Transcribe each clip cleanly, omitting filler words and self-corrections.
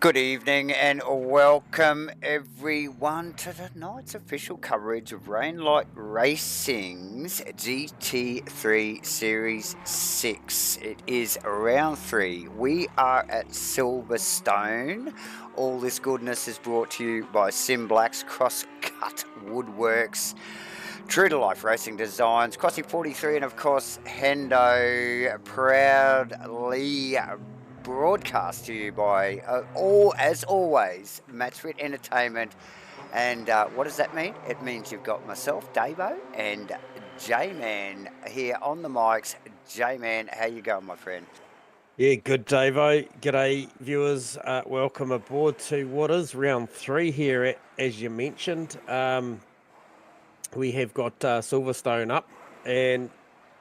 Good evening and welcome everyone to tonight's official coverage of Rainlight Racing's GT3 Series 6. It is round 3. We are at Silverstone. All this goodness is brought to you by Simblack's Crosscut Woodworks, True to Life Racing Designs, Crossy 43, and of course Hendo proudly broadcast to you by as always, MATCHFIT Entertainment. And what does that mean? It means you've got myself, Davo, and J-Man here on the mics. J-Man, how you going, my friend? Yeah, good, Davo. G'day, viewers. Welcome aboard to what is round 3 here, as you mentioned. We have got Silverstone up, and,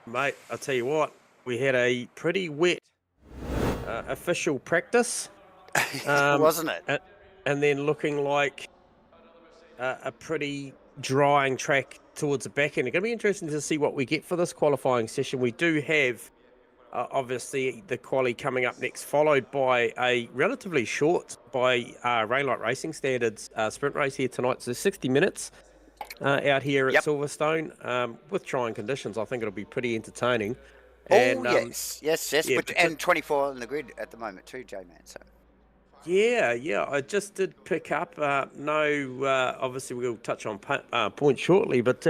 mate, I'll tell you what, we had a pretty wet official practice. Wasn't it? And then looking like a pretty drying track towards the back end. It's going to be interesting to see what we get for this qualifying session. We do have obviously the quali coming up next, followed by a relatively short, by Rainlight Racing standards, sprint race here tonight. So 60 minutes out here at Silverstone with trying conditions. I think it'll be pretty entertaining. And, yes. Yeah, and 24 on the grid at the moment too, J-Man. So. Yeah. I just did pick up. Obviously we'll touch on points shortly, but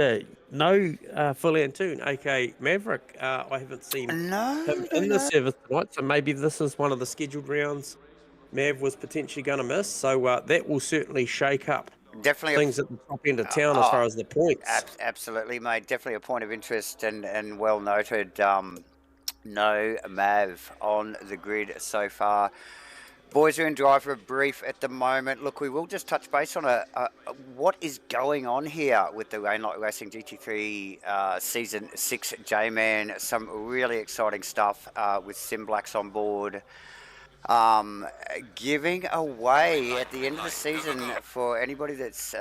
no Phil Antoon, aka Maverick. I haven't seen him in the service tonight, so maybe this is one of the scheduled rounds Mav was potentially going to miss. So that will certainly shake up things at the top end of town as far as the points. Absolutely, mate. Definitely a point of interest and well noted. No Mav on the grid so far. Boys are in driver brief at the moment. Look, we will just touch base on what is going on here with the Rainlight Racing GT3 Season 6 J-Man. Some really exciting stuff with Simblacks on board. Giving away at the end of the season for anybody that's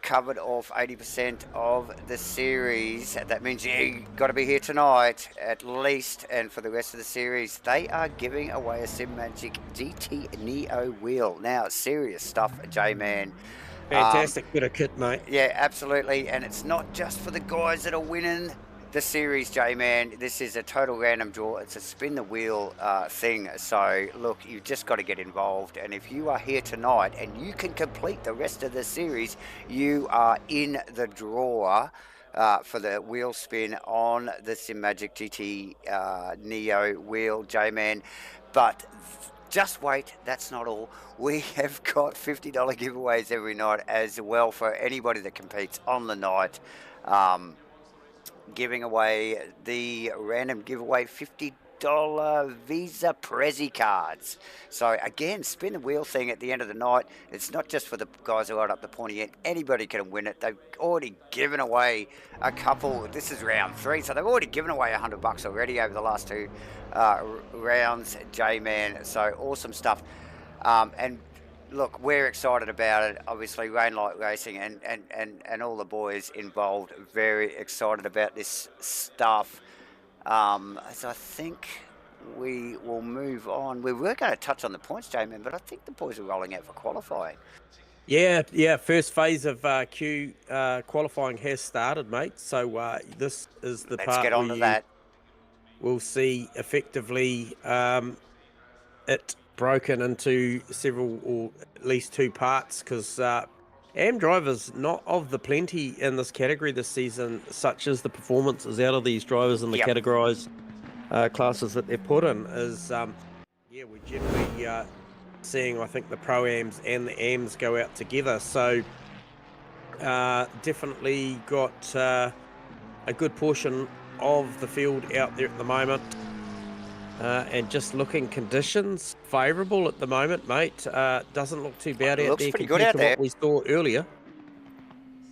covered off 80% of the series. That means you got to be here tonight at least, and for the rest of the series they are giving away a SimMagic GT Neo wheel. Now, serious stuff, J-Man. Fantastic bit of kit, mate. Yeah, absolutely. And it's not just for the guys that are winning the series, J-Man. This is a total random draw. It's a spin the wheel thing. So look, you've just got to get involved, and if you are here tonight and you can complete the rest of the series, you are in the draw for the wheel spin on the SimMagic GT Neo wheel, J-Man. But just wait, that's not all. We have got $50 giveaways every night as well for anybody that competes on the night. Giving away the random giveaway $50 Visa Prezi cards. So again, spin the wheel thing at the end of the night. It's not just for the guys who are up the pointy end. Anybody can win it. They've already given away a couple. This is round 3, so they've already given away $100 already over the last 2 rounds, J-Man. So awesome stuff. And look, we're excited about it. Obviously, Rainlight Racing and all the boys involved, very excited about this stuff. So I think we will move on. We were going to touch on the points, J-Man, but I think the boys are rolling out for qualifying. Yeah. First phase of Q qualifying has started, mate. So this is the part. Let's get on to that. We'll see effectively it broken into several, or at least 2 parts, because AM drivers, not of the plenty in this category this season, such as the performances out of these drivers in the categorized classes that they're put in, is we're generally seeing, I think, the Pro-Ams and the AMs go out together. So definitely got a good portion of the field out there at the moment. And just looking, conditions favourable at the moment, mate. Doesn't look too bad out there compared to what we saw earlier.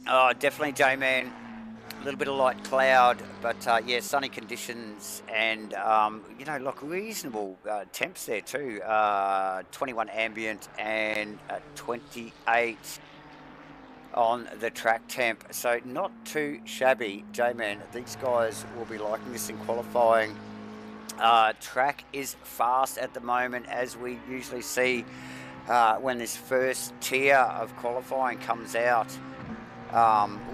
Oh, definitely, J-Man. A little bit of light cloud, but yeah, sunny conditions, and look, reasonable temps there too. 21 ambient and 28 on the track temp, so not too shabby, J-Man. These guys will be liking this in qualifying. Track is fast at the moment, as we usually see when this first tier of qualifying comes out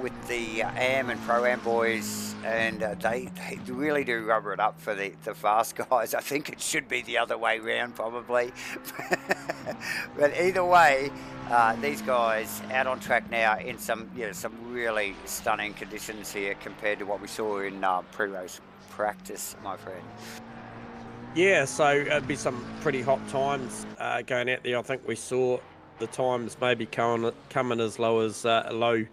with the AM and Pro-Am boys, and they really do rubber it up for the fast guys. I think it should be the other way round probably. But either way, these guys out on track now in some really stunning conditions here compared to what we saw in pre-race practice, my friend. Yeah, so it'd be some pretty hot times going out there. I think we saw the times maybe coming as low as a low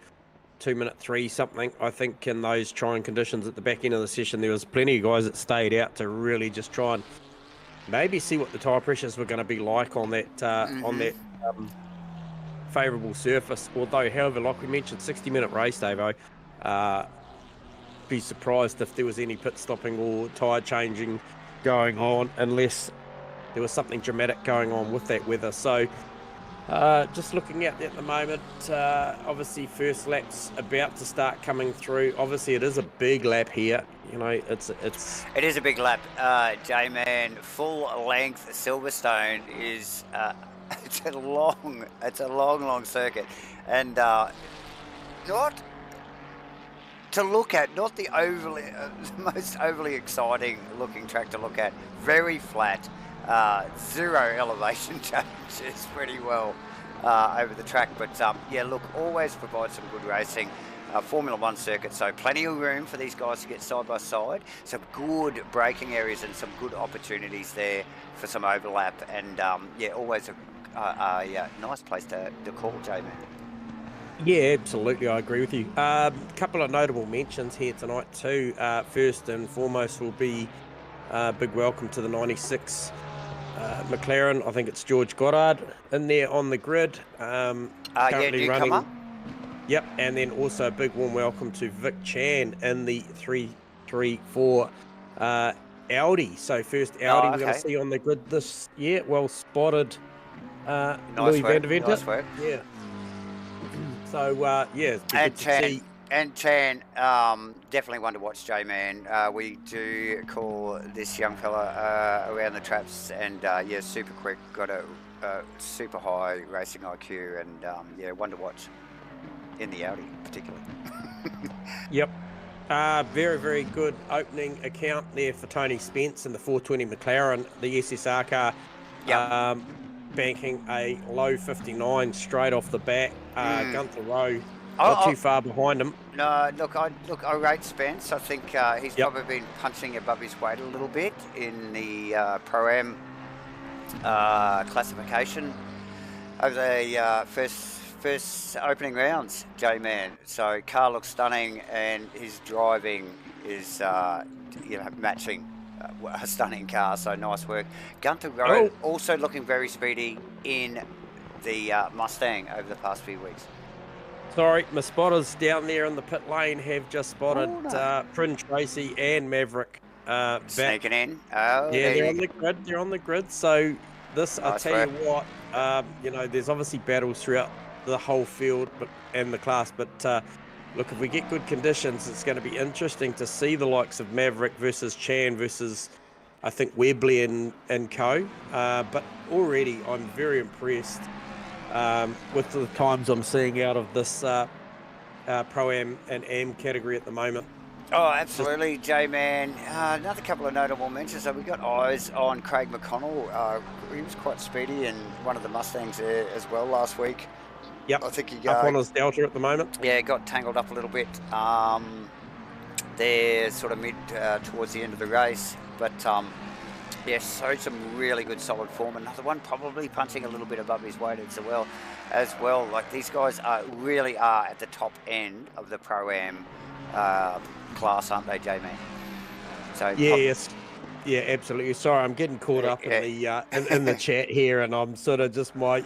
2-minute 3 something. I think in those trying conditions at the back end of the session, there was plenty of guys that stayed out to really just try and maybe see what the tyre pressures were going to be like on that favourable surface. Although, however, like we mentioned, 60-minute race, Davo. Be surprised if there was any pit stopping or tyre changing going on unless there was something dramatic going on with that weather. So just looking at that at the moment, obviously first lap's about to start coming through. Obviously it is a big lap here, you know, it is a big lap, J-Man. Full length Silverstone is it's a long circuit, and not to look at, not the most overly exciting looking track to look at. Very flat, zero elevation changes pretty well over the track, but yeah, look, always provides some good racing. Formula One circuit, so plenty of room for these guys to get side by side. Some good braking areas and some good opportunities there for some overlap, and yeah, always a nice place to call, J-Man. Yeah, absolutely, I agree with you. A couple of notable mentions here tonight too. First and foremost will be big welcome to the 96 McLaren. I think it's George Goddard in there on the grid. Currently running. Yep, and then also a big warm welcome to Vic Chan in the 334 Audi. So first Audi we're going to see on the grid this year. Well spotted, Louis van der Venter. Nice work. Yeah. So yeah, and Chan, definitely one to watch, J-Man. We do call this young fella around the traps, and yeah, super quick, got a super high racing IQ, and yeah, one to watch in the Audi particularly. Yep. Very, very good opening account there for Tony Spence in the 420 McLaren, the SSR car. Yep. Banking a low 59 straight off the bat. Gunther Rowe not too far behind him. No, look, I rate Spence. I think he's probably been punching above his weight a little bit in the Pro-Am classification over the first opening rounds, J-Man. So car looks stunning, and his driving is matching a stunning car. So nice work. Gunther Rowe also looking very speedy in the Mustang over the past few weeks. Sorry, my spotters down there in the pit lane have just spotted Prin Tracy and Maverick sneaking in. Yeah, they're on the grid. They're on the grid. So this, I'll tell you what, you know, there's obviously battles throughout the whole field and the class, but look, if we get good conditions, it's going to be interesting to see the likes of Maverick versus Chan versus, I think, Webley and co. But already I'm very impressed with the times I'm seeing out of this Pro-Am and Am category at the moment. Oh, absolutely, J-Man. Another couple of notable mentions. So we got eyes on Craig McConnell. He was quite speedy in one of the Mustangs there as well last week. Yep, I think he up on his Delta at the moment. Yeah, got tangled up a little bit there, sort of mid towards the end of the race. But yeah, showed some really good solid form. Another one probably punching a little bit above his weight as well. Like, these guys really are at the top end of the Pro-Am class, aren't they, J-Man? So yes. Yeah, absolutely. Sorry, I'm getting caught up in the in the chat here, and I'm sort of just my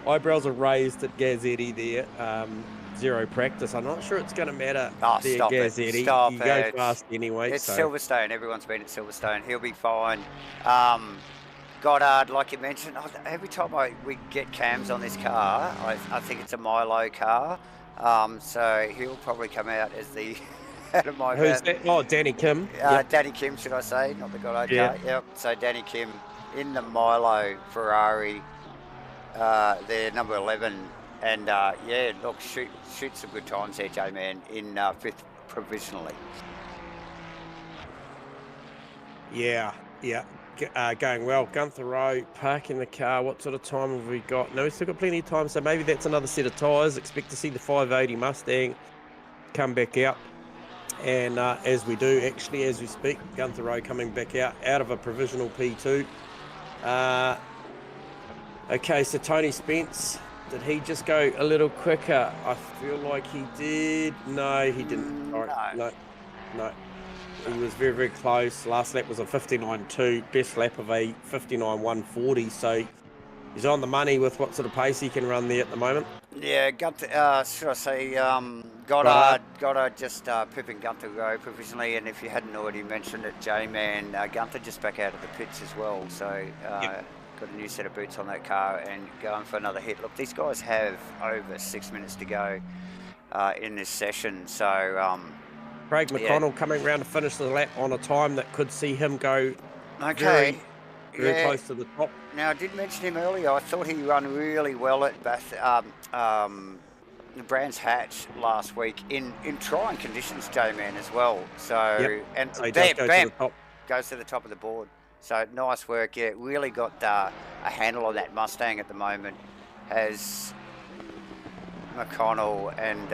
eyebrows are raised at Gazzetti there. Zero practice. I'm not sure it's going to matter. There, stop Gazzetti. it. Stop you it. Go fast anyway. It's Silverstone. Everyone's been at Silverstone. He'll be fine. Goddard, like you mentioned, every time we get cams on this car, I think it's a Milo car. So he'll probably come out as the out of my Who's mouth. that? Oh, Danny Kim. Yep. Danny Kim, should I say? Not the Godot Yeah. car. Yep. So Danny Kim in the Milo Ferrari, they're number 11. And yeah, look, shoot some good times there, J-Man, in 5th provisionally. Yeah. Going well. Gunther Rowe parking the car. What sort of time have we got? No, we've still got plenty of time, so maybe that's another set of tyres. Expect to see the 580 Mustang come back out. And as we do, actually, as we speak, Gunther Rowe coming back out of a provisional P2. Okay, so Tony Spence, did he just go a little quicker? I feel like he did. No, he didn't. No. He was very, very close. Last lap was a 59.2, best lap of a 59.140. So he's on the money with what sort of pace he can run there at the moment. Yeah, Gunther, should I say, Goddard just pipping Gunther Rowe provisionally, and if you hadn't already mentioned it, J-Man, Gunther just back out of the pits as well, so got a new set of boots on that car and going for another hit. Look, these guys have over 6 minutes to go in this session, so... Craig McConnell coming around to finish the lap on a time that could see him go very close to the top. Now, I did mention him earlier. I thought he ran really well at Brands Hatch last week in trying conditions, J-Man, as well. So, and so bam, goes to the top of the board. So, nice work. Yeah, really got a handle on that Mustang at the moment. Has McConnell and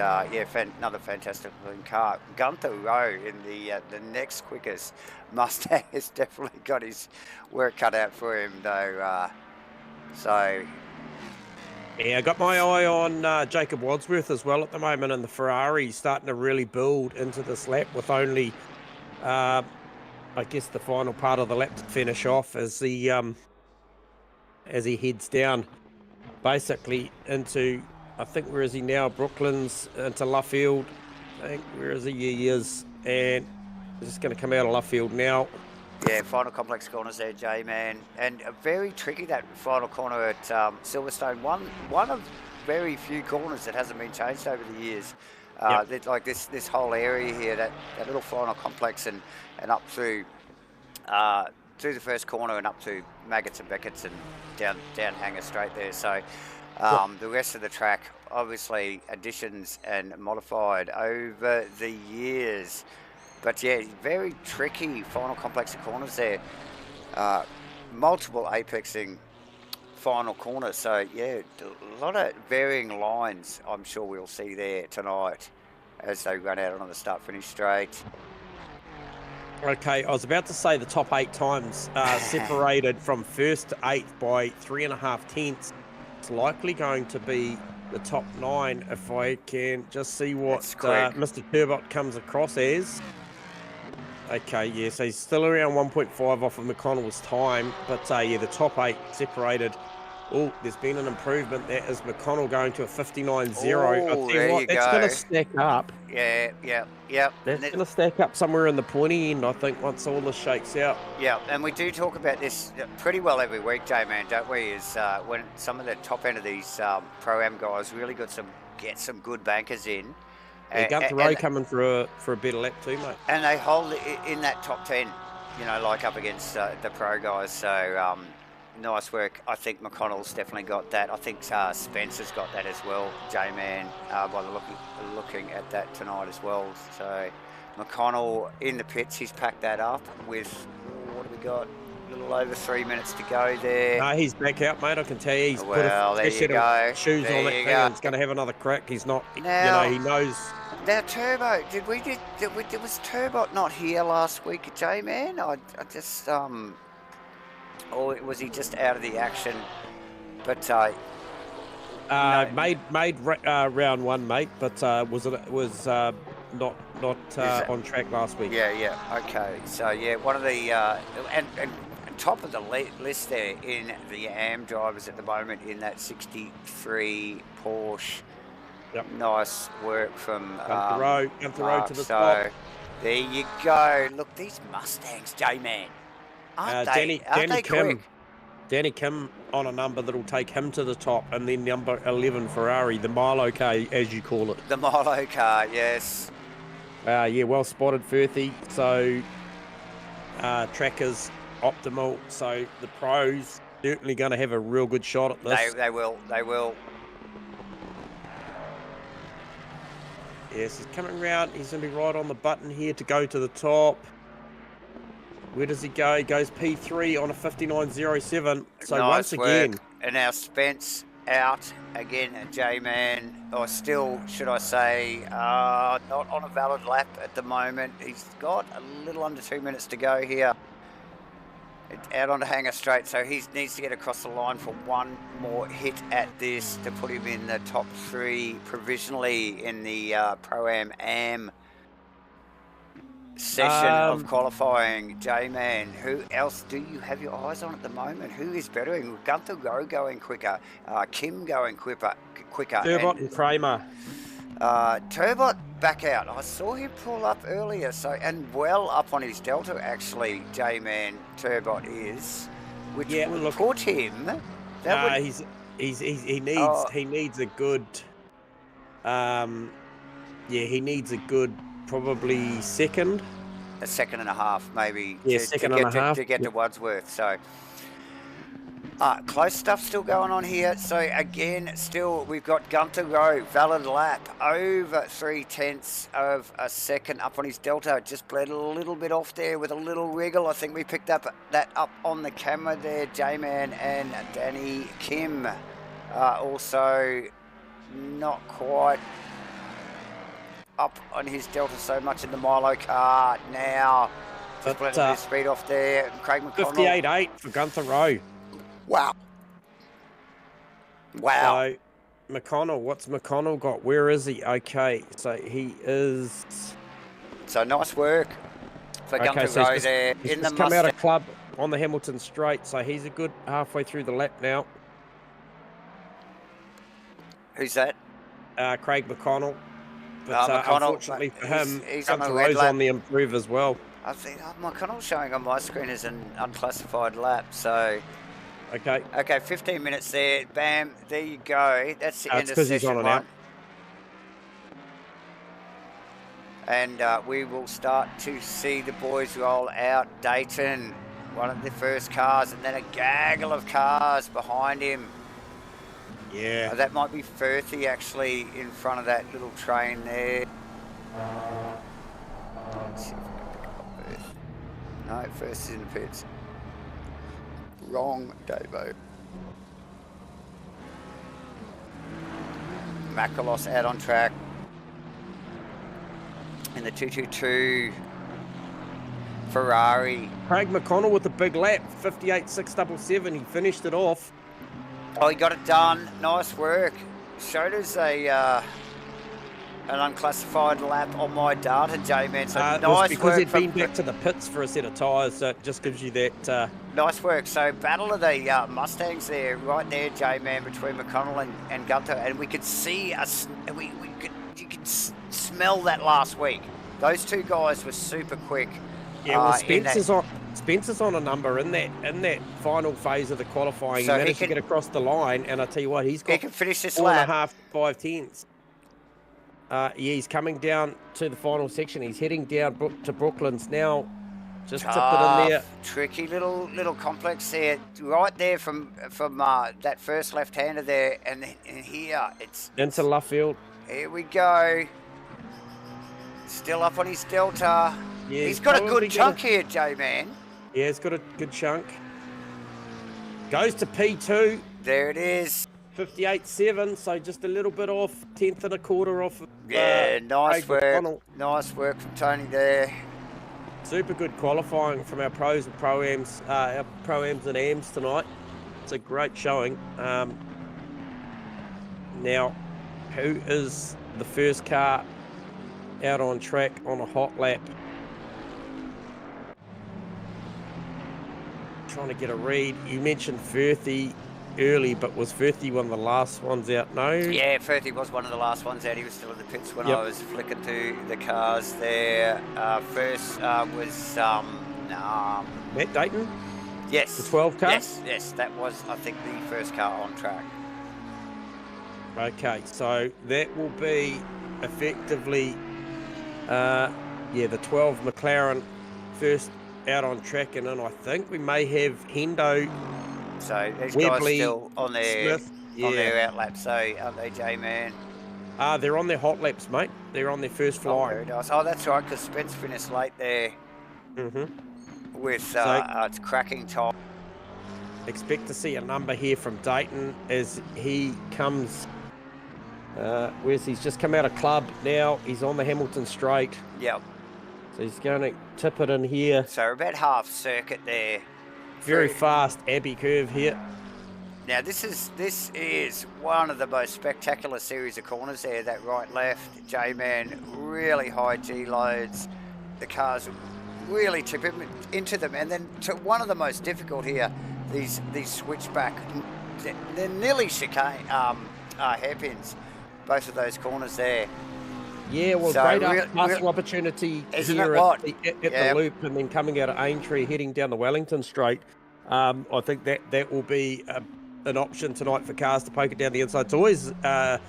another fantastic looking car. Gunther Rowe in the next quickest Mustang has definitely got his work cut out for him though. So yeah, I got my eye on Jacob Wadsworth as well at the moment, and the Ferrari starting to really build into this lap with only I guess the final part of the lap to finish off as he heads down basically into, I think, where is he now? Brooklands into Luffield. I think, where is he? He is. And he's just going to come out of Luffield now. Yeah, final complex corners there, J-Man. And very tricky, that final corner at Silverstone. One of very few corners that hasn't been changed over the years. Like this whole area here, that little final complex and up through the first corner and up to Maggots and Beckett's and down Hanger Straight there. So... the rest of the track, obviously, additions and modified over the years. But yeah, very tricky final complex of corners there. Multiple apexing final corners. So yeah, a lot of varying lines I'm sure we'll see there tonight as they run out on the start-finish straight. Okay, I was about to say the top 8 times separated from first to 8th by 3.5 tenths. It's likely going to be the top 9 if I can just see what Mr. Turbot comes across as. Okay, yeah, so he's still around 1.5 off of McConnell's time, but yeah, the top 8 separated. Oh, there's been an improvement. That is McConnell going to a 59.0. I tell you what, that's going to stack up. Yeah. That's going to stack up somewhere in the pointy end, I think, once all this shakes out. Yeah, and we do talk about this pretty well every week, J-Man, don't we? Is when some of the top end of these Pro-Am guys really get some good bankers in. Yeah, Gunther Rowe coming for a better lap too, mate. And they hold it in that top 10, like up against the Pro guys. So nice work. I think McConnell's definitely got that. I think Spencer's got that as well, J-Man, by looking at that tonight as well. So McConnell in the pits, he's packed that up with, what have we got? A little over 3 minutes to go there. No, he's back out, mate. I can tell you. He's put a set of shoes on that thing and he's going to have another crack. He's not, now, he knows. Now, Turbo, was Turbot not here last week, J-Man? I just, or was he just out of the action? But made round 1, mate. But was not on track last week. Yeah. Okay. So yeah, one of the and top of the list there in the AM drivers at the moment in that 63 Porsche. Yep. Nice work from Gunther Rowe to the top. There you go. Look, these Mustangs, J-Man. Aren't they quick? Danny Kim on a number that'll take him to the top, and then number 11 Ferrari, the Milo car, as you call it. The Milo car, yes. Yeah, well spotted, Firthy. So track is optimal. So the pros certainly going to have a real good shot at this. They will. Yes, he's coming around. He's going to be right on the button here to go to the top. Where does he go? He goes P3 on a 59.07. So nice once again, work. And now Spence out again, J-Man, or still, should I say, not on a valid lap at the moment. He's got a little under 2 minutes to go here. It's out onto Hanger Straight, so he needs to get across the line for one more hit at this to put him in the top 3 provisionally in the Pro-Am session of qualifying. J-Man, who else do you have your eyes on at the moment? Who is bettering? Gunther Go going quicker, Kim going quicker. Turbot and Kramer. Turbot back out. I saw him pull up earlier, so and well up on his delta actually. J-Man Turbot is, which would put him. He needs a good. He needs a good. Probably second. A second and a half, maybe. Yeah, to get to Wadsworth. So, close stuff still going on here. So again, still we've got Gunther Rowe, valid lap, over 0.3 of a second up on his delta. Just bled a little bit off there with a little wriggle. I think we picked up that up on the camera there. J-Man and Danny Kim also not quite up on his delta so much in the Milo car now. Just let his speed off there. Craig McConnell. 58.8 for Gunther Rowe. Wow. So McConnell, what's McConnell got? Where is he? Okay, so he is. So nice work for Gunther Rowe there. He's just come out of club on the Hamilton straight, so he's a good halfway through the lap now. Who's that? Craig McConnell. But unfortunately for him, he's on Gunther Rowe's on the improve as well. I think McConnell's showing on my screen as an unclassified lap, so... Okay, 15 minutes there. Bam, there you go. That's the end of session 1. And we will start to see the boys roll out. Dayton, one of the first cars, and then a gaggle of cars behind him. Yeah. That might be Firthy actually in front of that little train there. Let's see if I can pick up Firth. No, Firth is in the pits. Wrong, Davo. Makalos out on track. In the 222 Ferrari. Craig McConnell with a big lap, 58.677. He finished it off. Oh, he got it done. Nice work. Showed us an unclassified lap on my data, J-Man. So nice because work. Because he'd been back to the pits for a set of tyres, so it just gives you that... Nice work. So battle of the Mustangs there, right there, J-Man, between McConnell and Gunther. And we could see us... You could smell that last week. Those two guys were super quick. Yeah, well, Spencer's on a number in that final phase of the qualifying. So he managed to get across the line, and I tell you what, he can finish this lap. 4.5 to 5 tenths. He's coming down to the final section. He's heading down to Brooklands now. Just tipped it in there. Tricky little complex there, right there from that first left-hander there, and here it's into Luffield. Here we go. Still up on his delta. Yeah, he's got a good chunk here, J-Man. Yeah, he's got a good chunk. Goes to P2. There it is. 58.7, so just a little bit off, 10th and a quarter off. Yeah, nice work. Nice work from Tony there. Super good qualifying from our pros and pro-ams, our pro-ams and AMs tonight. It's a great showing. Now, who is the first car out on track on a hot lap? Trying to get a read. You mentioned Firthy early, but was Firthy one of the last ones out? No? Yeah, Firthy was one of the last ones out. He was still in the pits when I was flicking through the cars there. First was Matt Dayton? Yes. The 12 car? Yes, that was, I think, the first car on track. Okay, so that will be effectively Yeah, the 12 McLaren first out on track, and then I think we may have Hendo, So these guys Webley, still on Smith. Yeah. their outlap, so aren't they, J-Man? They're on their hot laps, mate. They're on their first Oh, fly. very nice. Oh, that's right, because Spence finished late there with So its cracking top. expect to see a number here from Dayton as he comes. He's just come out of club now. He's on the Hamilton straight. Yep. So he's going to tip it in here. So about half circuit there. Very fast Abbey curve here. Now this is one of the most spectacular series of corners there. That right left, J-Man, really high G loads. The cars really tip into them, and then to one of the most difficult here, these switchback, they're nearly chicane hairpins. Both of those corners there. Yeah, well, So great passing opportunity isn't here it what? at the loop, and then coming out of Aintree, heading down the Wellington Straight. I think that will be an option tonight for cars to poke it down the inside. It's always a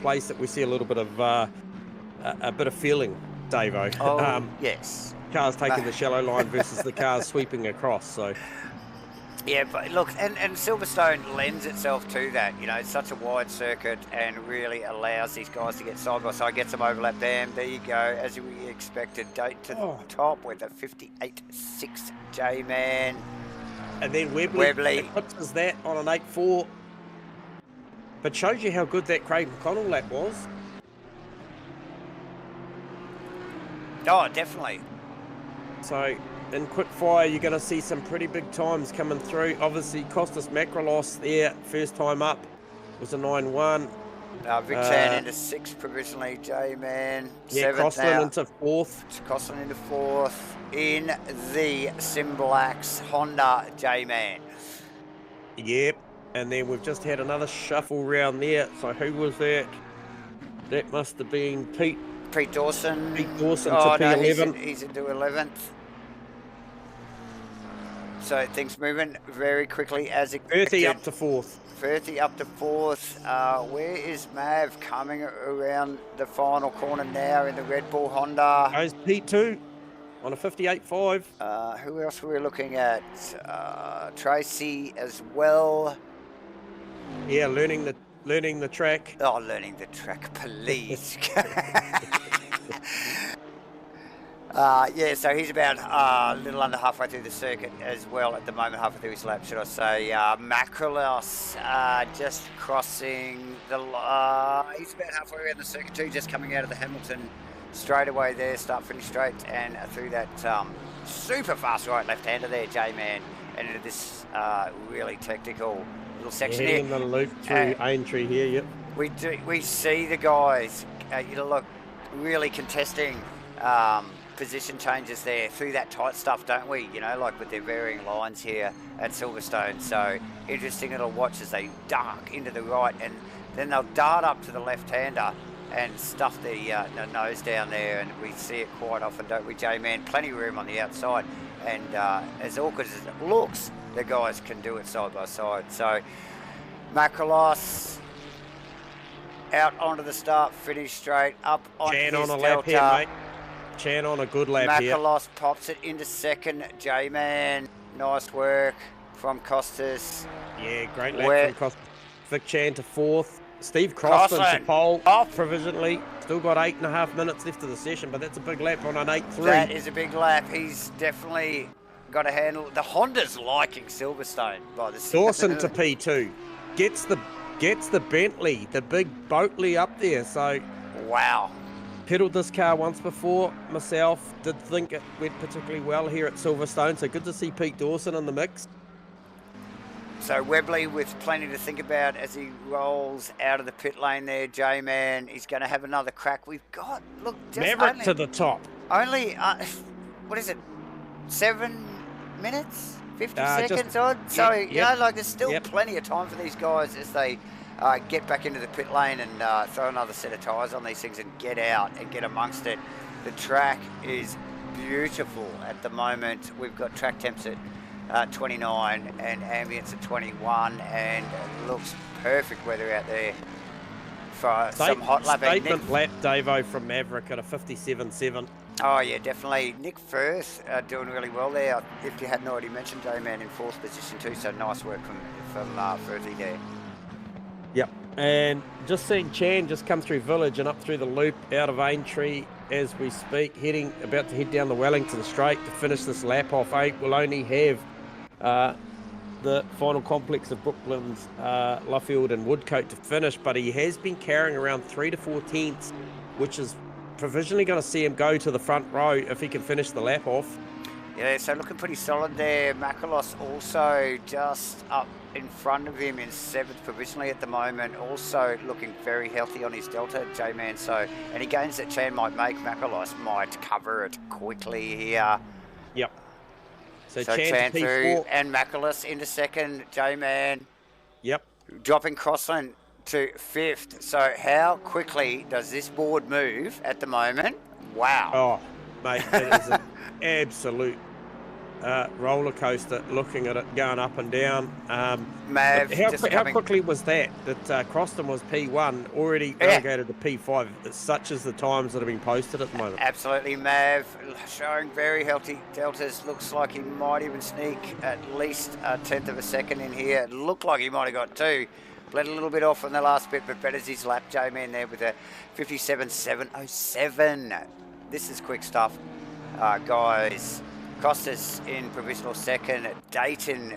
place that we see a little bit of a bit of feeling, Davo. Oh, yes. Cars taking the shallow line versus the cars sweeping across. So. Yeah, but look, and Silverstone lends itself to that. You know, it's such a wide circuit and really allows these guys to get side by side, get some overlap. Bam, there you go, as we expected. Date to the top with a 58.6 J-Man. And then Webley eclipses that on an 8.4. But shows you how good that Craig McConnell lap was. Oh, definitely. So in quick fire, you're going to see some pretty big times coming through. Obviously, Costas Makrolos there, first time up, was a 9.1. Vic Chan into 6th provisionally, J-Man. Yeah, 7th Crossland now. into 4th. Crossland into 4th in the Simblax Honda J-Man. Yep, and then we've just had another shuffle round there. So who was that? That must have been Pete Dawson. Pete Dawson to no, P11. he's into 11th. So things moving very quickly as expected. 30 up to 4th. 30 up to 4th. Where is Mav coming around the final corner now in the Red Bull Honda? Goes P2 on a 58.5. Who else were we looking at? Tracy as well. Yeah, learning the track. Oh, learning the track, please. Yeah, so he's about a little under halfway through the circuit as well at the moment, halfway through his lap, should I say. Makrolos just crossing the he's about halfway around the circuit too, just coming out of the Hamilton straightaway there, start finish straight, and through that super fast right left-hander there, J-Man, and into this really technical little section here. In the loop through Aintree here, yep. We see the guys, look, really contesting position changes there through that tight stuff, don't we? You know, like with their varying lines here at Silverstone. So interesting little watch as they duck into the right, and then they'll dart up to the left-hander and stuff the nose down there, and we see it quite often, don't we, J-Man? Plenty of room on the outside, and as awkward as it looks, the guys can do it side by side. So Makrolos out onto the start, finish straight, up on Chan his on a delta. lap here, mate. Chan on a good lap here. Makrolos pops it into second. J-Man, nice work from Costas. Yeah, great lap from Costas. Vic Chan to 4th. Steve Crossland to pole provisionally. Still got 8.5 minutes left of the session, but that's a big lap on an 8.3. That is a big lap. He's definitely got a handle. The Honda's liking Silverstone by the Dawson to P2. Gets the Bentley, the big Boatley up there. So wow. Pedalled this car once before myself. Did think it went particularly well here at Silverstone. So good to see Pete Dawson in the mix. So Webley with plenty to think about as he rolls out of the pit lane there, J-Man. He's going to have another crack. We've got, look, just Maverick to the top. Only, what is it, 7 minutes, 50 seconds odd? So, you know, like there's still plenty of time for these guys as they get back into the pit lane and throw another set of tyres on these things and get out and get amongst it. The track is beautiful at the moment. We've got track temps at 29 and ambience at 21, and it looks perfect weather out there for some hot lap. Statement lap, Davo, from Maverick at a 57.7. Oh, yeah, definitely. Nick Firth doing really well there. If you hadn't already mentioned, J-Man in 4th position too, so nice work from Firthy there. Yep. And just seeing Chan just come through Village and up through the loop out of Aintree as we speak, about to head down the Wellington Straight to finish this lap off 8. We'll only have the final complex of Brooklands, Luffield and Woodcote to finish, but he has been carrying around 3 to 4 tenths, which is provisionally going to see him go to the front row if he can finish the lap off. Yeah, so looking pretty solid there. Makalos also just up in front of him in 7th provisionally at the moment, also looking very healthy on his delta, J-Man. So any gains that Chan might make, Makalos might cover it quickly here. Yep. So Chan through and Makalos into 2nd, J-Man. Yep. Dropping Crossland to 5th. So how quickly does this board move at the moment? Wow. Oh, mate, it is an absolute roller coaster looking at it going up and down. Mav, how quickly was that Croston was P1 already relegated to P5? Such as the times that have been posted at the moment. Absolutely. Mav showing very healthy deltas. Looks like he might even sneak at least a 10th of a second in here. It looked like he might have got 2. Bled a little bit off on the last bit, but betters his lap. J-Man there with a 57.707. This is quick stuff, guys. Costas in provisional 2nd, Dayton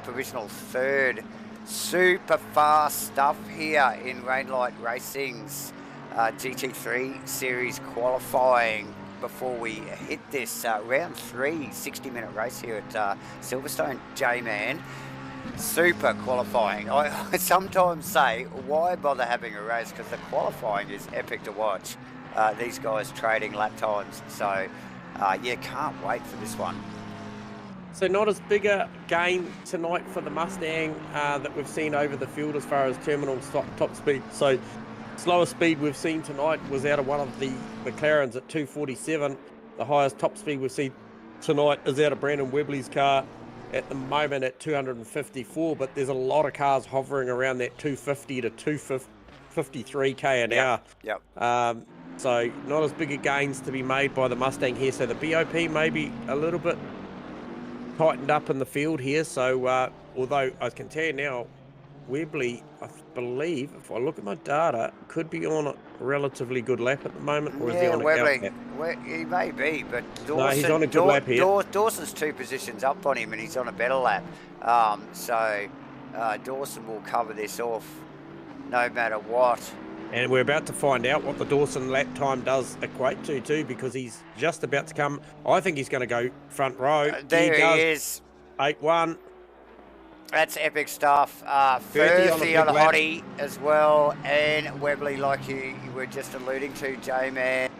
provisional 3rd. Super fast stuff here in Rainlight Racing's GT3 series qualifying before we hit this round 3 60-minute race here at Silverstone. J-Man, super qualifying. I sometimes say, why bother having a race, because the qualifying is epic to watch. These guys trading lap times, so yeah, can't wait for this one. So not as big a gain tonight for the Mustang that we've seen over the field as far as terminal top speed. So slowest speed we've seen tonight was out of one of the McLarens at 247. The highest top speed we've seen tonight is out of Brandon Webley's car at the moment at 254, but there's a lot of cars hovering around that 250 to 253k an hour. Yep. So not as big a gains to be made by the Mustang here. So the BOP may be a little bit tightened up in the field here. So although I can tell you now, Webley, I believe, if I look at my data, could be on a relatively good lap at the moment. Or is he on a Webley, he may be, but Dawson, no, he's on a good lap here. Dawson's 2 positions up on him, and he's on a better lap. So Dawson will cover this off no matter what. And we're about to find out what the Dawson lap time does equate to too, because he's just about to come. I think he's going to go front row. There he is. 8-1. That's epic stuff. Firthy on a hottie as well, and Webley, like you were just alluding to, J-Man.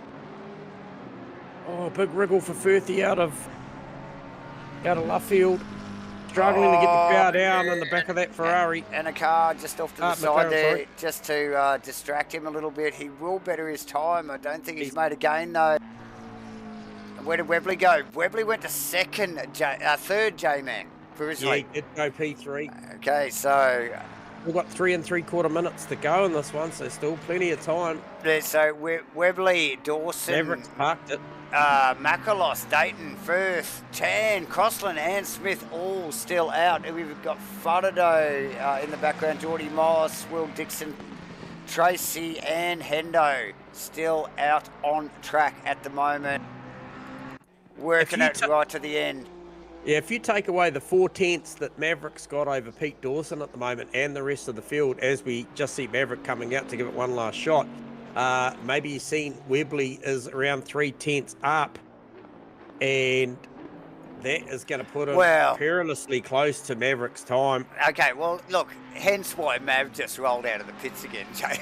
Oh, big wriggle for Firthy out of Luffield. Struggling to get the car down in the back of that Ferrari. And a car just off to the side there, just to distract him a little bit. He will better his time. I don't think he's made a gain, though. Where did Webley go? Webley went to 3rd, J-Man. Yeah, he did go P3. Okay, so we've got 3 3/4 minutes to go in this one, so still plenty of time. Yeah, so Webley, Dawson, Maverick's parked it. Makalos, Dayton, Firth, Chan, Crossland and Smith all still out. We've got Faraday in the background, Geordie Moss, Will Dixon, Tracy and Hendo still out on track at the moment. Working it right to the end. Yeah, if you take away the 4 tenths that Maverick's got over Pete Dawson at the moment and the rest of the field, as we just see Maverick coming out to give it one last shot, maybe you've seen Webley is around 3 tenths up, and that is going to put him perilously close to Maverick's time. Okay, well, look, hence why Mav just rolled out of the pits again, Jay.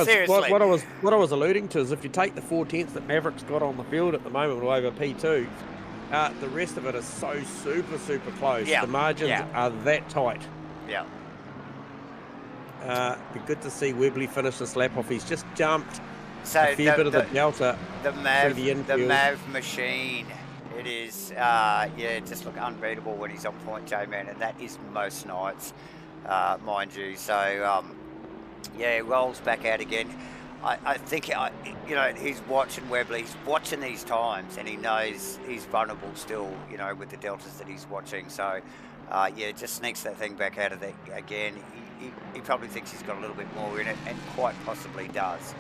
Seriously. What I was alluding to is if you take the 4 tenths that Maverick's got on the field at the moment over P2, the rest of it is so super close. Yeah. The margins are that tight. Yeah. Be good to see Webley finish this lap off. He's just jumped a fair bit of the delta through the infield. The Mav machine. It is, just look unbeatable when he's on point, J-Man, and that is most nights, mind you. So, Yeah, he rolls back out again. I think, he's watching Webley. He's watching these times, and he knows he's vulnerable still, with the deltas that he's watching. So, just sneaks that thing back out of there again. He probably thinks he's got a little bit more in it, and quite possibly does.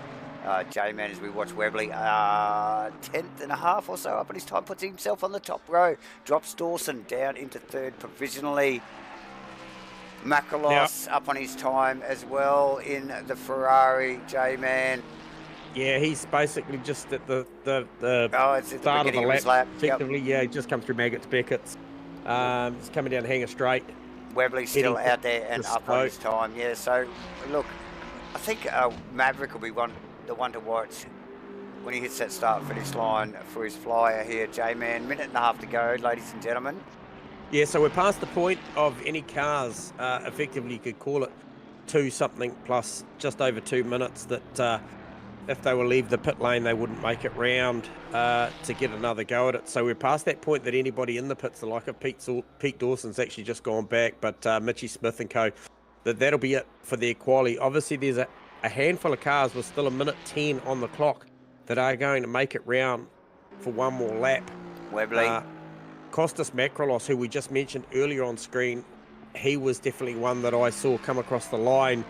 J-Man, as we watch Webley, 10th and a half or so up on his time, puts himself on the top row, drops Dawson down into third provisionally. Makalos up on his time as well in the Ferrari, J-Man. Yeah, he's basically just at the start of the lap. Effectively, he just come through Maggots Beckett's. He's coming down Hanger Straight. Webley's still out there and up on his time. Yeah, so look, I think Maverick will be the one to watch when he hits that start-finish line for his flyer here, J-Man. Minute and a half to go, ladies and gentlemen. Yeah, so we're past the point of any cars. Effectively, you could call it 2-something plus just over 2 minutes that if they will leave the pit lane, they wouldn't make it round to get another go at it. So we're past that point that anybody in the pits, the like of Pete Dawson's actually just gone back, but Mitchie Smith and co, that'll be it for their quali. Obviously, there's a handful of cars with still 1:10 on the clock that are going to make it round for one more lap. Webley. Costas Makrolos, who we just mentioned earlier on screen, he was definitely one that I saw come across the line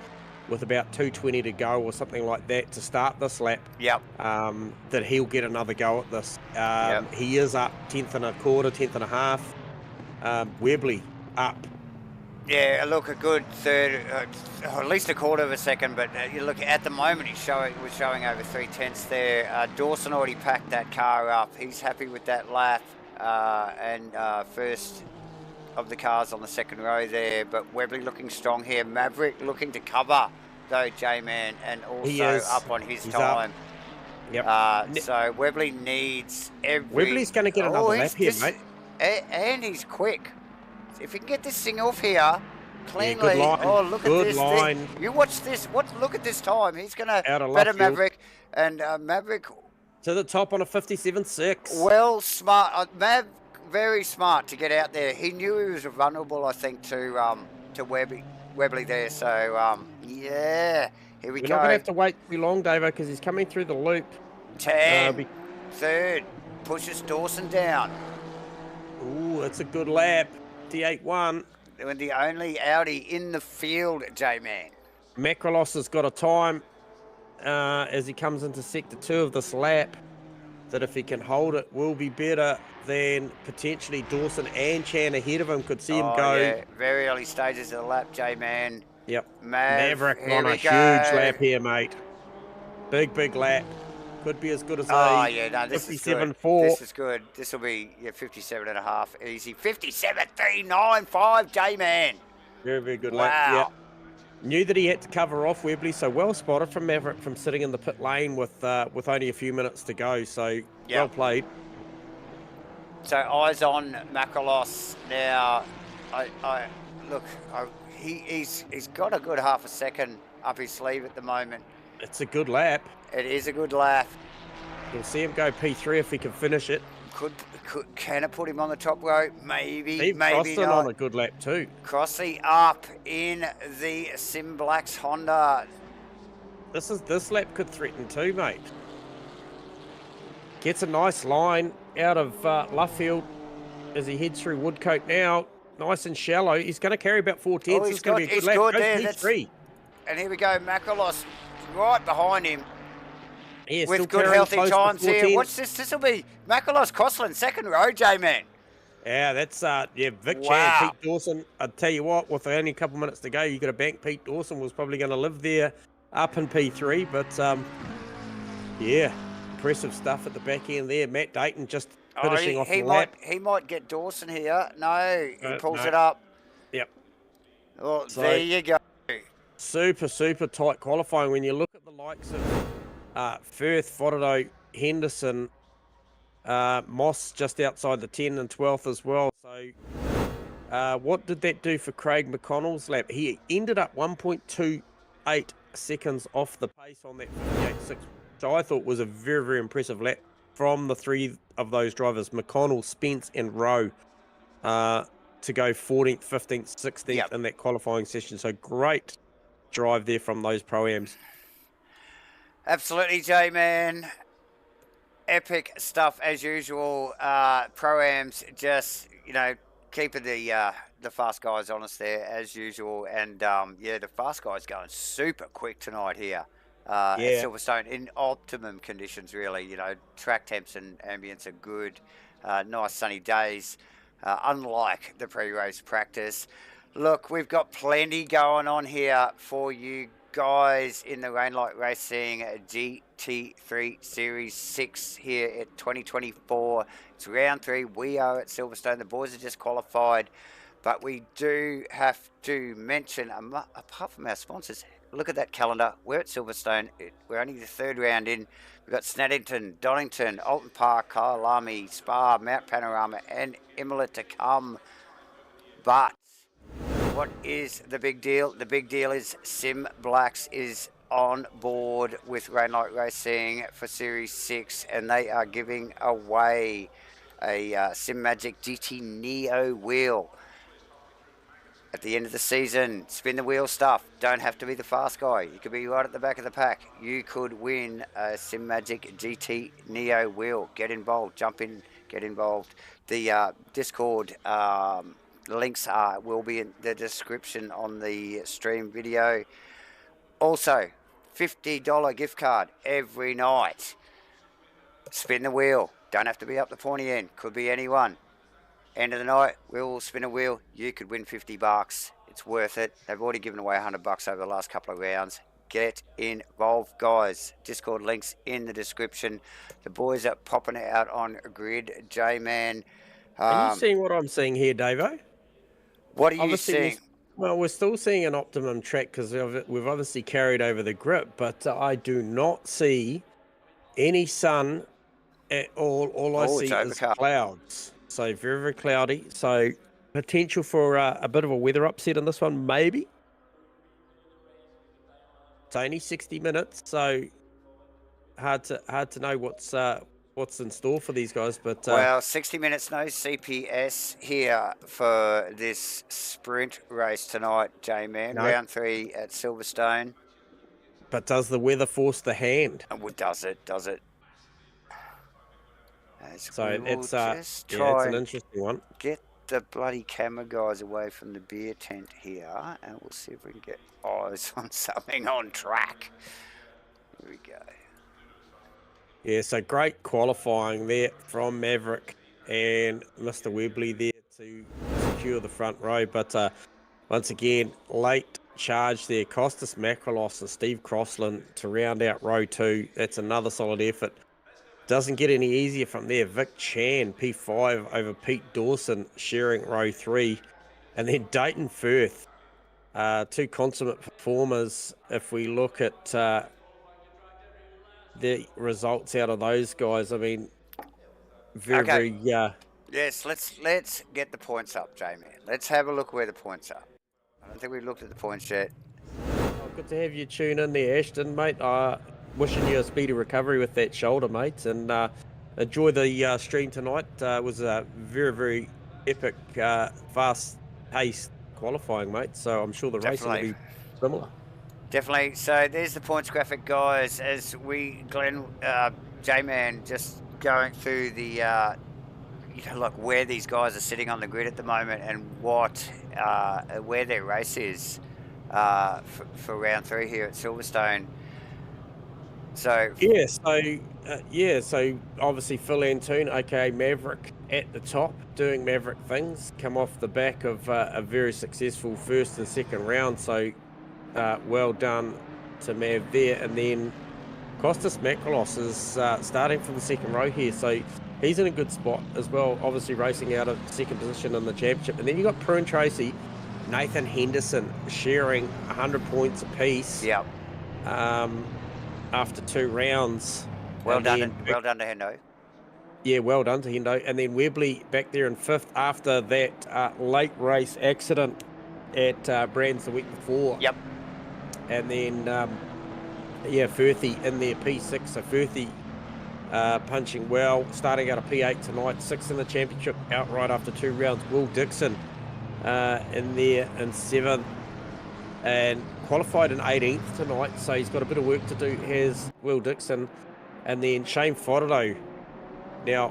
with about 2:20 to go or something like that to start this lap. Yep. That he'll get another go at this. He is up 10th and a quarter, 10th and a half. Webley up. Yeah, look, a good third, at least a quarter of a second, but you look at the moment was showing over 3/10 there. Dawson already packed that car up. He's happy with that lap. And first of the cars on the second row there, but Webley looking strong here. Maverick looking to cover though, J-Man, and also up on his time. Yep. So Webley needs Webley's going to get another lap here, mate. And he's quick. If he can get this thing off here cleanly. Good line. Oh, look Good at this line. thing. You watch this. Look at this time. He's going to better Maverick. And Maverick to the top on a 57.6. Well, smart. Mav, very smart to get out there. He knew he was vulnerable, I think, to Webley there. So, yeah, here we go. We're not going to have to wait too long, Davo, because he's coming through the loop. 10, third, pushes Dawson down. Ooh, it's a good lap. D8-1. And the only Audi in the field, J-Man. Makrolos has got a time as he comes into sector 2 of this lap that if he can hold it will be better than potentially Dawson and Chan ahead of him. Could see him go. Yeah, very early stages of the lap, J-Man. Yep. Maverick on a huge lap here, mate. Big lap. Could be as good as this 57.4. This is good. This will be 57 and a half easy. 57.395, J-Man. Very good lap. Yep. Knew that he had to cover off Webley, so well spotted from Maverick from sitting in the pit lane with only a few minutes to go. So well played. So eyes on Makalos now. He's got a good half a second up his sleeve at the moment. It's a good lap. It is a good lap. You'll see him go P3 if he can finish it. Can it put him on the top row? Maybe maybe not. On a good lap too. Crossy up in the Sim Blacks Honda. This lap could threaten too, mate. Gets a nice line out of Luffield as he heads through Woodcote now. Nice and shallow. He's going to carry about 4/10. It's going to be a good lap. Good there. P3. And here we go. Makalos right behind him. Yeah, with good healthy times here. Watch this. This will be Makalos Cosland, second row, J-Man. Yeah, that's Vic Chan, Pete Dawson. I'll tell you what, with only a couple minutes to go, you got to bank Pete Dawson was probably going to live there up in P3. But impressive stuff at the back end there. Matt Dayton just finishing off the lap. He might get Dawson here. No, he pulls it up. Yep. Well, so, there you go. Super tight qualifying when you look at the likes of Firth, Fodado, Henderson, Moss just outside the 10 and 12th as well. So what did that do for Craig McConnell's lap? He ended up 1.28 seconds off the pace on that 58.6, which I thought was a very impressive lap from the three of those drivers, McConnell, Spence and Rowe, to go 14th, 15th, 16th in that qualifying session. So great drive there from those Pro-Ams. Absolutely, J-Man. Epic stuff as usual. Pro-Ams just, keeping the fast guys honest there as usual. And, the fast guys going super quick tonight here at Silverstone in optimum conditions, really. Track temps and ambience are good. Nice sunny days, unlike the pre-race practice. Look, we've got plenty going on here for you guys in the Rainlight Racing GT3 Series 6 here at 2024. It's round 3. We are at Silverstone. The boys are just qualified, but we do have to mention, apart from our sponsors, look at that calendar. We're at Silverstone. We're only the 3rd round in. We've got Snettington, Donington, Alton Park, Kyalami, Spa, Mount Panorama, and Imola to come. But what is the big deal? The big deal is Sim Blacks is on board with Rainlight Racing for Series 6, and they are giving away a Sim Magic GT Neo wheel. At the end of the season, spin the wheel stuff. Don't have to be the fast guy. You could be right at the back of the pack. You could win a Sim Magic GT Neo wheel. Get involved. Jump in. Get involved. The Discord links will be in the description on the stream video. Also, $50 gift card every night. Spin the wheel. Don't have to be up the pointy end. Could be anyone. End of the night, we'll spin a wheel. You could win $50. It's worth it. They've already given away $100 over the last couple of rounds. Get involved, guys. Discord links in the description. The boys are popping it out on grid. J-Man. Are you seeing what I'm seeing here, Davo? What are you seeing? Well, we're still seeing an optimum track because we've obviously carried over the grip, but I do not see any sun at all. All I see is clouds. So very, very cloudy. So potential for a bit of a weather upset in this one, maybe. It's only 60 minutes, so hard to know what's in store for these guys. But well, 60 minutes, no CPS here for this sprint race tonight, J-Man. No. Round 3 at Silverstone. But does the weather force the hand? Well, does it? Does it? So it's it's an interesting one. Get the bloody camera guys away from the beer tent here, and we'll see if we can get eyes on something on track. Here we go. Yeah, so great qualifying there from Maverick and Mr. Webley there to secure the front row. But once again, late charge there. Costas Makrolos and Steve Crossland to round out row 2. That's another solid effort. Doesn't get any easier from there. Vic Chan, P5 over Pete Dawson, sharing row 3. And then Dayton Firth, 2 consummate performers. If we look at the results out of those guys, I mean, very. Yes, let's get the points up, Jamie. Let's have a look where the points are. I don't think we've looked at the points yet. Oh, good to have you tune in there, Ashton, mate. Wishing you a speedy recovery with that shoulder, mate, and enjoy the stream tonight. It was a very, very epic, fast-paced qualifying, mate, so I'm sure the racing will be similar. Definitely. So there's the points graphic, guys, as Glenn, J-Man, just going through the, like where these guys are sitting on the grid at the moment and where their race is for round 3 here at Silverstone. So so obviously Phil Antoon, aka Maverick, at the top doing Maverick things, come off the back of a very successful first and second round. So well done to Mav there. And then Costas Makrolos is starting from the second row here, so he's in a good spot as well. Obviously racing out of second position in the championship. And then you got Prue Tracy, Nathan Henderson sharing 100 points apiece. Yep. After 2 rounds. Well done to Hendo. Yeah, well done to Hendo. And then Webley back there in 5th after that late race accident at Brands the week before. Yep. And then, Firthy in there, P6. So Firthy punching well, starting out of P8 tonight, 6th in the championship, outright after 2 rounds. Will Dixon in there in 7th. and qualified in 18th tonight, so he's got a bit of work to do. Here's Will Dixon, and then Shane Fodderdo. Now,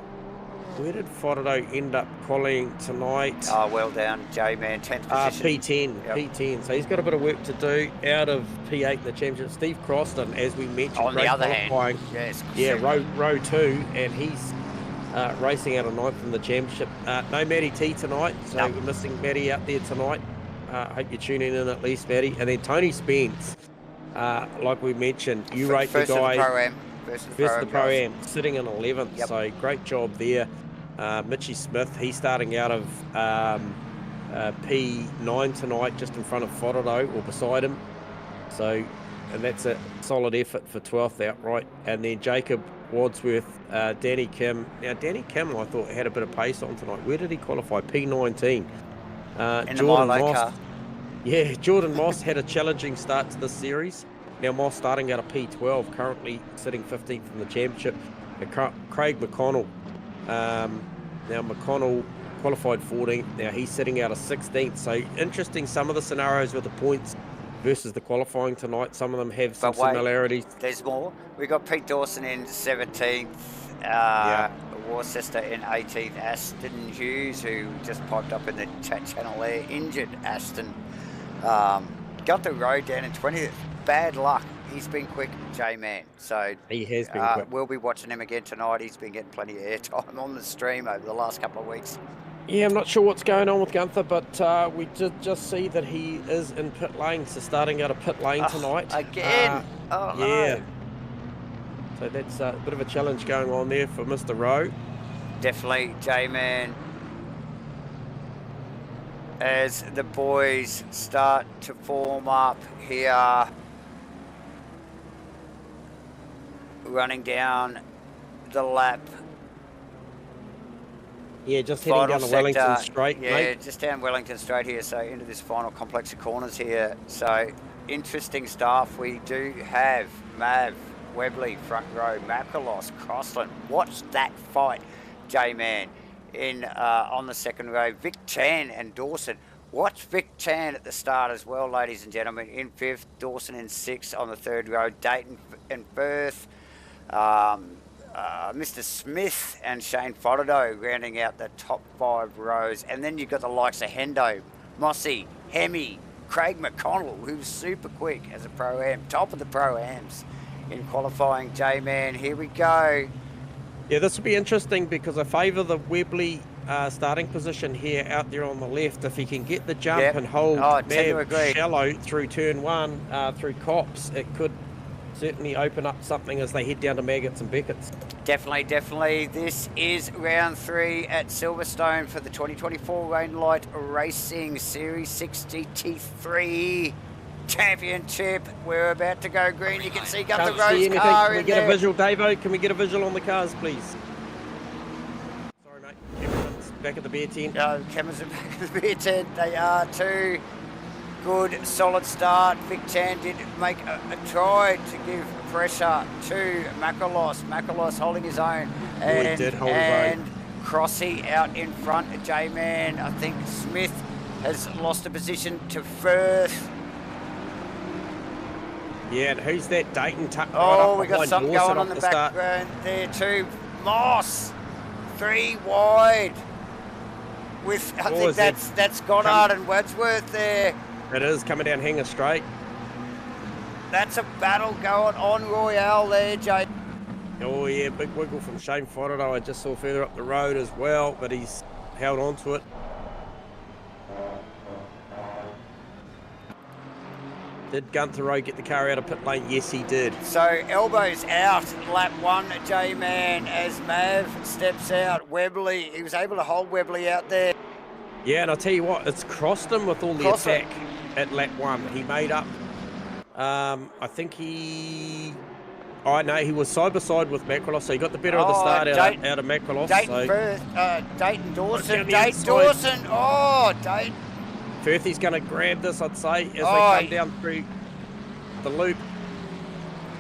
where did Fodderdo end up qualifying tonight? Oh, well done, J-Man, 10th position. P10, Yep. P10. So he's got a bit of work to do out of P8 in the championship. Steve Croston, as we mentioned, On the other hand, qualifying. yes. Yeah, row 2, and he's racing out of 9th in the championship. No Matty T tonight, so No. we're missing Matty out there tonight. Hope you're tuning in at least, Matty. And then Tony Spence, like we mentioned, you rate the guy First of the Pro-Am, sitting in 11th, Yep. so great job there. Mitchie Smith, he's starting out of P9 tonight, just in front of Fodderdo, or beside him. So, and that's a solid effort for 12th outright. And then Jacob Wadsworth, Danny Kim. Now, Danny Kim, I thought, had a bit of pace on tonight. Where did he qualify? P19. In Jordan the Milo Moss. car. Yeah, Jordan Moss had a challenging start to this series. Now Moss starting out of P12, currently sitting 15th in the championship. Craig McConnell. Now McConnell qualified 14th. Now he's sitting out of 16th. So interesting, some of the scenarios with the points versus the qualifying tonight. Some of them have some similarities. There's more. We got Pete Dawson in 17th. Worcester in 18th. Aston Hughes, who just popped up in the chat channel there, injured Aston. Got the road down in 20th. Bad luck. He's been quick, J-Man. So he has been quick. We'll be watching him again tonight. He's been getting plenty of airtime on the stream over the last couple of weeks. Yeah, I'm not sure what's going on with Gunther, but we did just see that he is in pit lane, so starting out of pit lane tonight. Again? Yeah. No. So that's a bit of a challenge going on there for Mr. Rowe. Definitely, J-Man. As the boys start to form up here, running down the lap. Yeah, just heading down the Wellington straight, Yeah, mate. just down Wellington straight here, so into this final complex of corners here. So interesting stuff. We do have Mav, Webley, front row, Macalos, Crossland. Watch that fight, J-Man, in on the second row. Vic Chan and Dawson. Watch Vic Chan at the start as well, ladies and gentlemen. In 5th, Dawson in 6th on the third row. Dayton and Firth. Mr. Smith and Shane Fodderdo rounding out the top 5 rows. And then you've got the likes of Hendo, Mossy, Hemi, Craig McConnell, who's super quick as a Pro-Am, top of the Pro-Ams in qualifying. J-Man, here we go. Yeah, this will be interesting because I favour the Webley starting position here out there on the left. If he can get the jump and hold Mav shallow through turn 1, through Cops, it could certainly open up something as they head down to Maggots and Beckett's. Definitely, definitely. This is round 3 at Silverstone for the 2024 Rain Light Racing Series 6 GT3 Championship. We're about to go green. You can see Gunther Rowe's car. Can we get a visual, Davo? Can we get a visual on the cars, please? Sorry, mate. Everyone's back at the beer tent. Cameras are back at the beer tent. They are too. Good, solid start. Vic Chan did make a try to give pressure to Macalos. Macalos holding his own. And, he did hold his own. Crossy out in front of J-Man. I think Smith has lost a position to Firth. Yeah, and who's that? Dayton tucked Oh, right we got something going on the background there too. Moss, 3 wide. With I think that's Goddard and Wadsworth there. It is coming down Hanger Straight. That's a battle going on Royale there, Jay. Oh yeah, big wiggle from Shane Fodderdo. I just saw further up the road as well, but he's held on to it. Did Gunther Rowe get the car out of pit lane? Yes, he did. So elbows out, lap 1, J-Man, as Mav steps out. Webley, he was able to hold Webley out there. Yeah, and I'll tell you what, it's crossed him with all the attack at lap 1. He made up. I think he... Oh, no, he was side by side with Macrolos, so he got the better of the start out of Macrolos. Dayton Firth, Dayton Dawson, Dayton Dawson, Dayton. Firthy's going to grab this, I'd say, as they come down through the loop.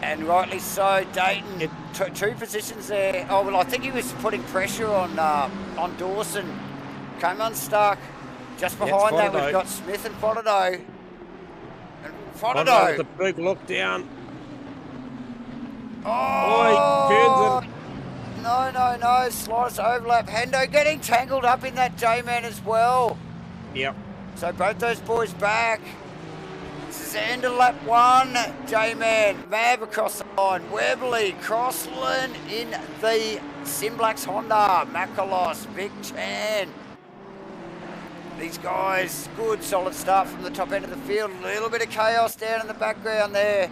And rightly so, Dayton, 2 positions there. Oh, well, I think he was putting pressure on Dawson. Came unstuck. Just behind that, we've got Smith and Fodderdo. And Oh no, there's a big look down. Oh, he Oh, turns it. no. Slightest overlap. Hendo getting tangled up in that J-Man as well. Yep. So both those boys back. This is the end of lap 1. J-Man, Mav across the line. Webley, Crossland in the Simblacks Honda. Makalos, Vic Chan. These guys, good solid start from the top end of the field. A little bit of chaos down in the background there.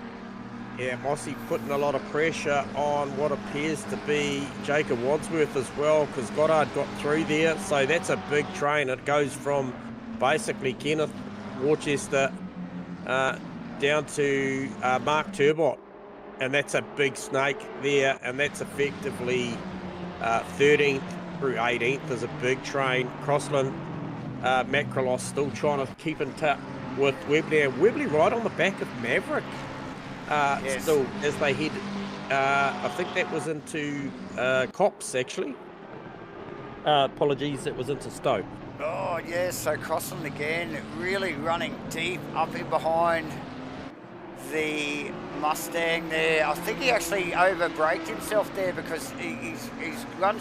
Yeah, Mossy putting a lot of pressure on what appears to be Jacob Wadsworth as well, because Goddard got through there. So that's a big train. It goes from basically Kenneth Worcester down to Mark Turbot. And that's a big snake there. And that's effectively 13th through 18th is a big train. Crossland, Macrolos still trying to keep in touch with Webley. And Webley right on the back of Maverick. Yes. Still, as they head, I think that was into Cops, actually. Apologies, it was into Stowe. Oh, yes, so Crossland again, really running deep up in behind the Mustang there. I think he actually over-braked himself there because he's run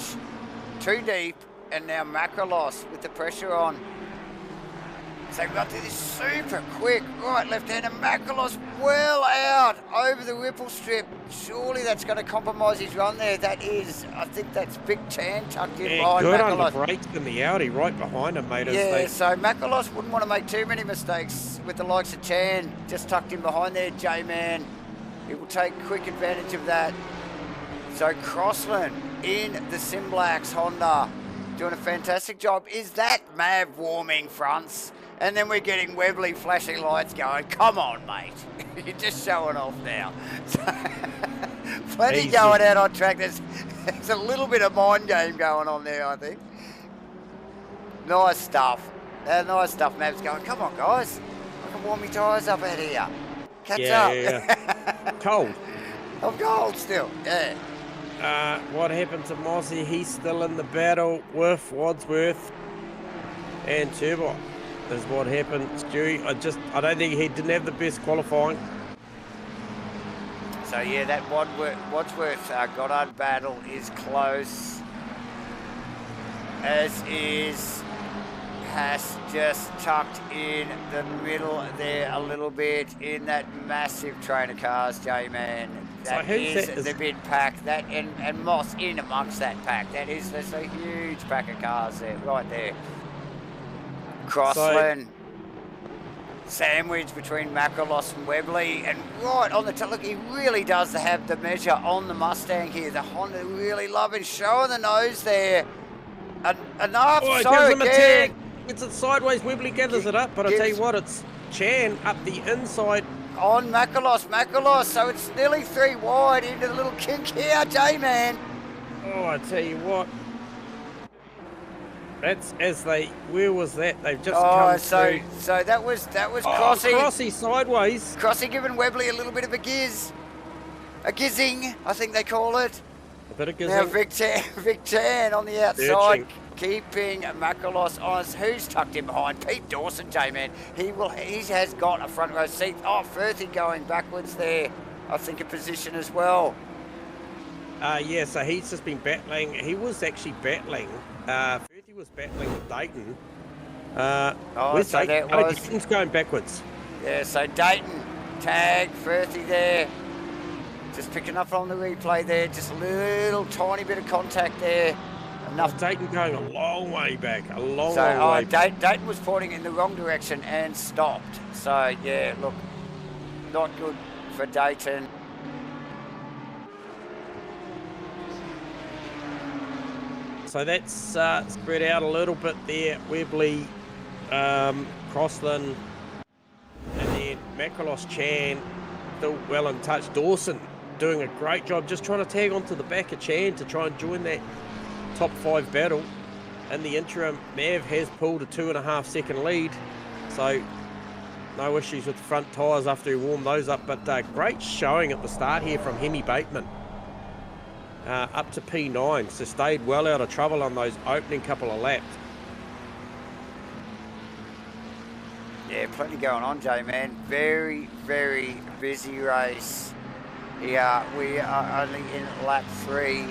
too deep, and now Macrolos with the pressure on. So they've got through this super quick, right left-hander, Makalos well out over the ripple strip. Surely that's going to compromise his run there. That is, I think that's Big Chan tucked in behind good Makalos. On the brakes in the Audi right behind him, mate. Yeah, so Makalos wouldn't want to make too many mistakes with the likes of Chan just tucked in behind there, J-Man. He will take quick advantage of that. So Crossland in the Simblacks Honda doing a fantastic job. Is that Mav warming fronts? And then we're getting Webley flashing lights going. Come on, mate. You're just showing off now. Plenty going out on track. There's a little bit of mind game going on there, I think. Nice stuff. Nice stuff. Mav's going, come on, guys. I can warm my tyres up out here. Catch up. Yeah. Cold. I'm cold still, yeah. What happened to Mossy? He's still in the battle with Wadsworth and Turbot. Is what happened, Stewie. I don't think he didn't have the best qualifying. So yeah, that Wadsworth Goddard battle is close. As is Haas just tucked in the middle there a little bit in that massive train of cars, J-Man. That so is the big pack. That and Moss in amongst that pack. There's a huge pack of cars there, right there. Crossland, sandwich between Makalos and Webley, and right on the top. Look, he really does have the measure on the Mustang here. The Honda really loving, showing the nose there. Enough, oh, so gives him again. A tag. Gets it sideways, Webley gathers it up, but I tell you what, it's Chan up the inside. On Makalos, so it's nearly 3 wide into the little kink here, J-Man. Oh, I tell you what. That's as they. Where was that? They've just come through. So that was Crossy. Crossy sideways. Crossy giving Webley a little bit of a gizzing, I think they call it. A bit of gizzing. Now Vic Chan on the outside, keeping Makalos honest. Who's tucked in behind? Pete Dawson, J-Man. He has got a front row seat. Oh, Firthy going backwards there. I think a position as well. Yeah, so he's just been battling. He was actually battling. Firthy was battling with Dayton. So that was... Dayton's going backwards. Yeah, so Dayton, tag, Firthy there. Just picking up on the replay there. Just a little tiny bit of contact there. Enough. Dayton going a long way back. A long way back. Dayton was pointing in the wrong direction and stopped. So, yeah, look, not good for Dayton. So that's spread out a little bit there. Webley, Crossland, and then Makalos, Chan, still well in touch. Dawson doing a great job, just trying to tag onto the back of Chan to try and join that top 5 battle. In the interim, Mav has pulled a 2.5 second lead, so no issues with the front tyres after he warmed those up. But great showing at the start here from Hemi Bateman. Up to P9, so stayed well out of trouble on those opening couple of laps. Yeah, plenty going on, J-Man. Very, very busy race. Yeah, we are only in lap 3,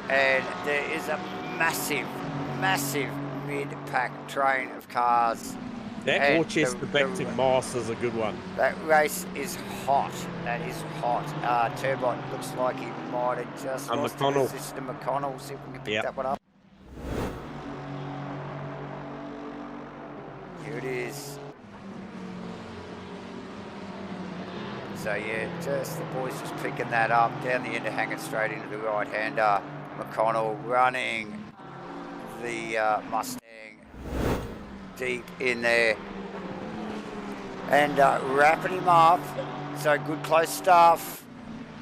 and there is a massive, massive mid-pack train of cars. That And Worcester back to Moss is a good one. That race is hot. That is hot. Turbot looks like he might have just lost the position to McConnell. See if we can pick that one up. Here it is. So yeah, just the boys just picking that up down the end of hanging straight into the right-hander. McConnell running the Mustang deep in there and wrapping him up. So good close stuff.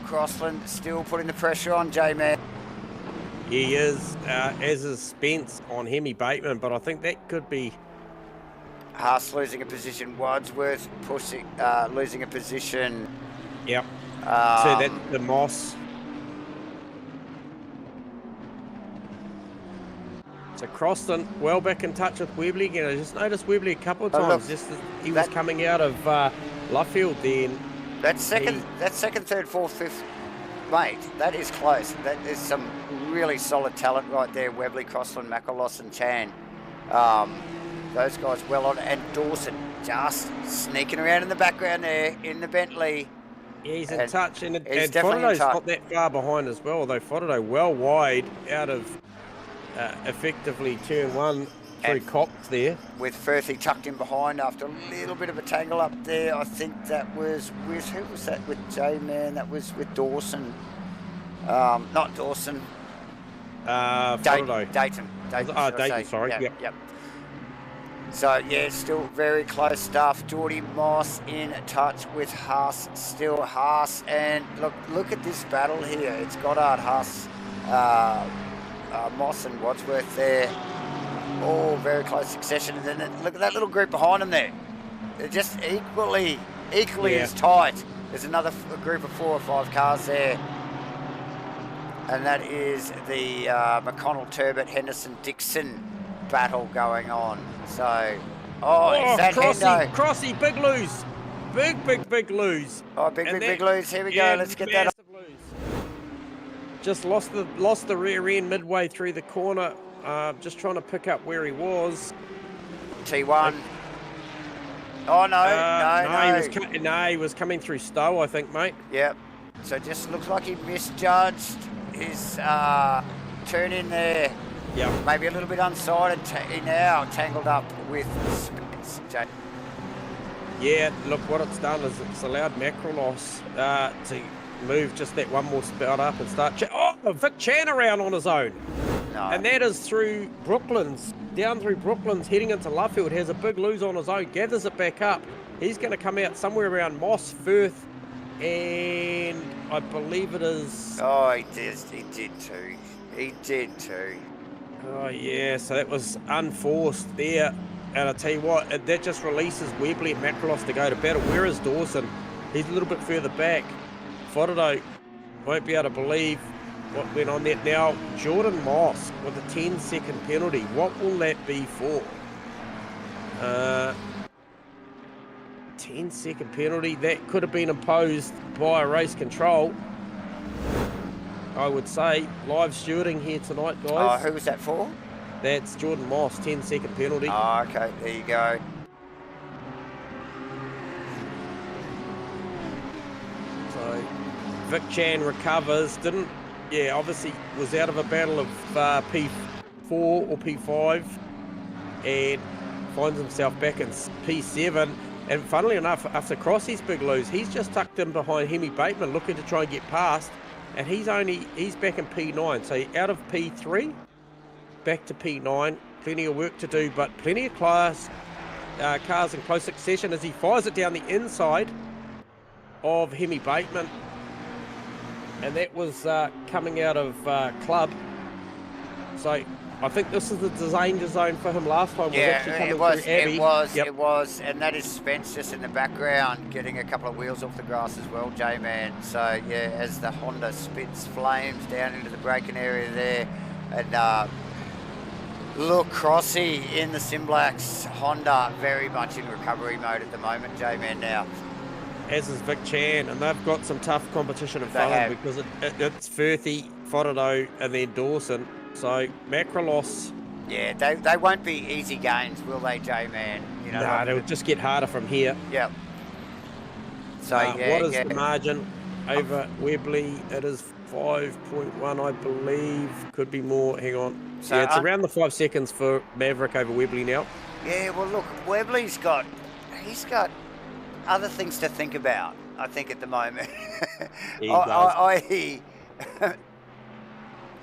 Crossland still putting the pressure on J-Man. He is, as is Spence on Hemi Bateman, but I think that could be... Haas losing a position, Wadsworth pushing, losing a position. Yep. So that's the Moss. So Croston well back in touch with Webley again. I just noticed Webley a couple of times, just as he was coming out of Luffield then. That's second, third, fourth, fifth, mate. That is close. That is some really solid talent right there. Webley, Crossland, McElroy and Chan. Those guys well on, and Dawson just sneaking around in the background there in the Bentley. Yeah, he's in touch, and Fodo's not that far behind as well, although Fodo well wide out of effectively turn 1 through Cox there. With Firthy tucked in behind after a little bit of a tangle up there. I think that was with, who was that with J-Man? That was with Dawson. Not Dawson. Fodo. Dayton. Dayton, sorry. Yep. So, yeah, still very close stuff. Geordie Moss in touch with Haas, still Haas. And look at this battle here. It's Goddard, Haas, Moss and Wadsworth there. All very close succession. And then look at that little group behind them there. They're just equally as tight. There's another group of 4 or 5 cars there. And that is the McConnell, Turbot, Henderson, Dixon battle going on. So, is that Hendo? Crossy, big lose. Big lose. Oh, big lose. Here we go. Let's get that. Lose. Just lost the rear end midway through the corner. Just trying to pick up where he was. T1. Oh, no. He was coming through Stowe, I think, mate. Yep. So just looks like he misjudged his turn in there. Yeah. Maybe a little bit unsighted. Now tangled up with Spence. Yeah, look, what it's done is it's allowed Macrolos to move just that one more spot up and start... Vic Chan around on his own. No. And that is through Brooklands, down through Brooklands, heading into Luffield, has a big lose on his own, gathers it back up. He's going to come out somewhere around Moss, Firth, and I believe it is... Oh, he did too. Oh, yeah, so that was unforced there. And I tell you what, that just releases Webley and Macrolos to go to battle. Where is Dawson? He's a little bit further back. Fodo won't be able to believe what went on there. Now, Jordan Moss with a 10-second penalty. What will that be for? 10-second penalty. That could have been imposed by race control, I would say. Live stewarding here tonight, guys. Oh, who was that for? That's Jordan Moss, 10-second penalty. Oh, okay, there you go. So, Vic Chan recovers, obviously was out of a battle of P4 or P5 and finds himself back in P7. And funnily enough, after Crossy's big lose, he's just tucked in behind Hemi Bateman looking to try and get past. And he's back in P9, so out of P3, back to P9. Plenty of work to do, but plenty of cars in close succession as he fires it down the inside of Hemi Bateman. And that was coming out of Club. So I think this is the danger zone for him last time. It was, and that is Spence just in the background getting a couple of wheels off the grass as well, J-Man. So yeah, as the Honda spits flames down into the braking area there, and Look, Crossy in the Simblacks Honda, very much in recovery mode at the moment, J-Man now. As is Vic Chan, and they've got some tough competition in They front of have. them because it's Firthy, Fodado, and then Dawson. So Macrolos. Yeah, they won't be easy games, will they, J-Man? You know, Nah, they'll just get harder from here. Yep. So What is the margin over Webley? It is 5.1, I believe. Could be more. Hang on. So yeah, it's around the 5 seconds for Maverick over Webley now. Yeah, well, look, Webley's got other things to think about, I think, at the moment. I.e.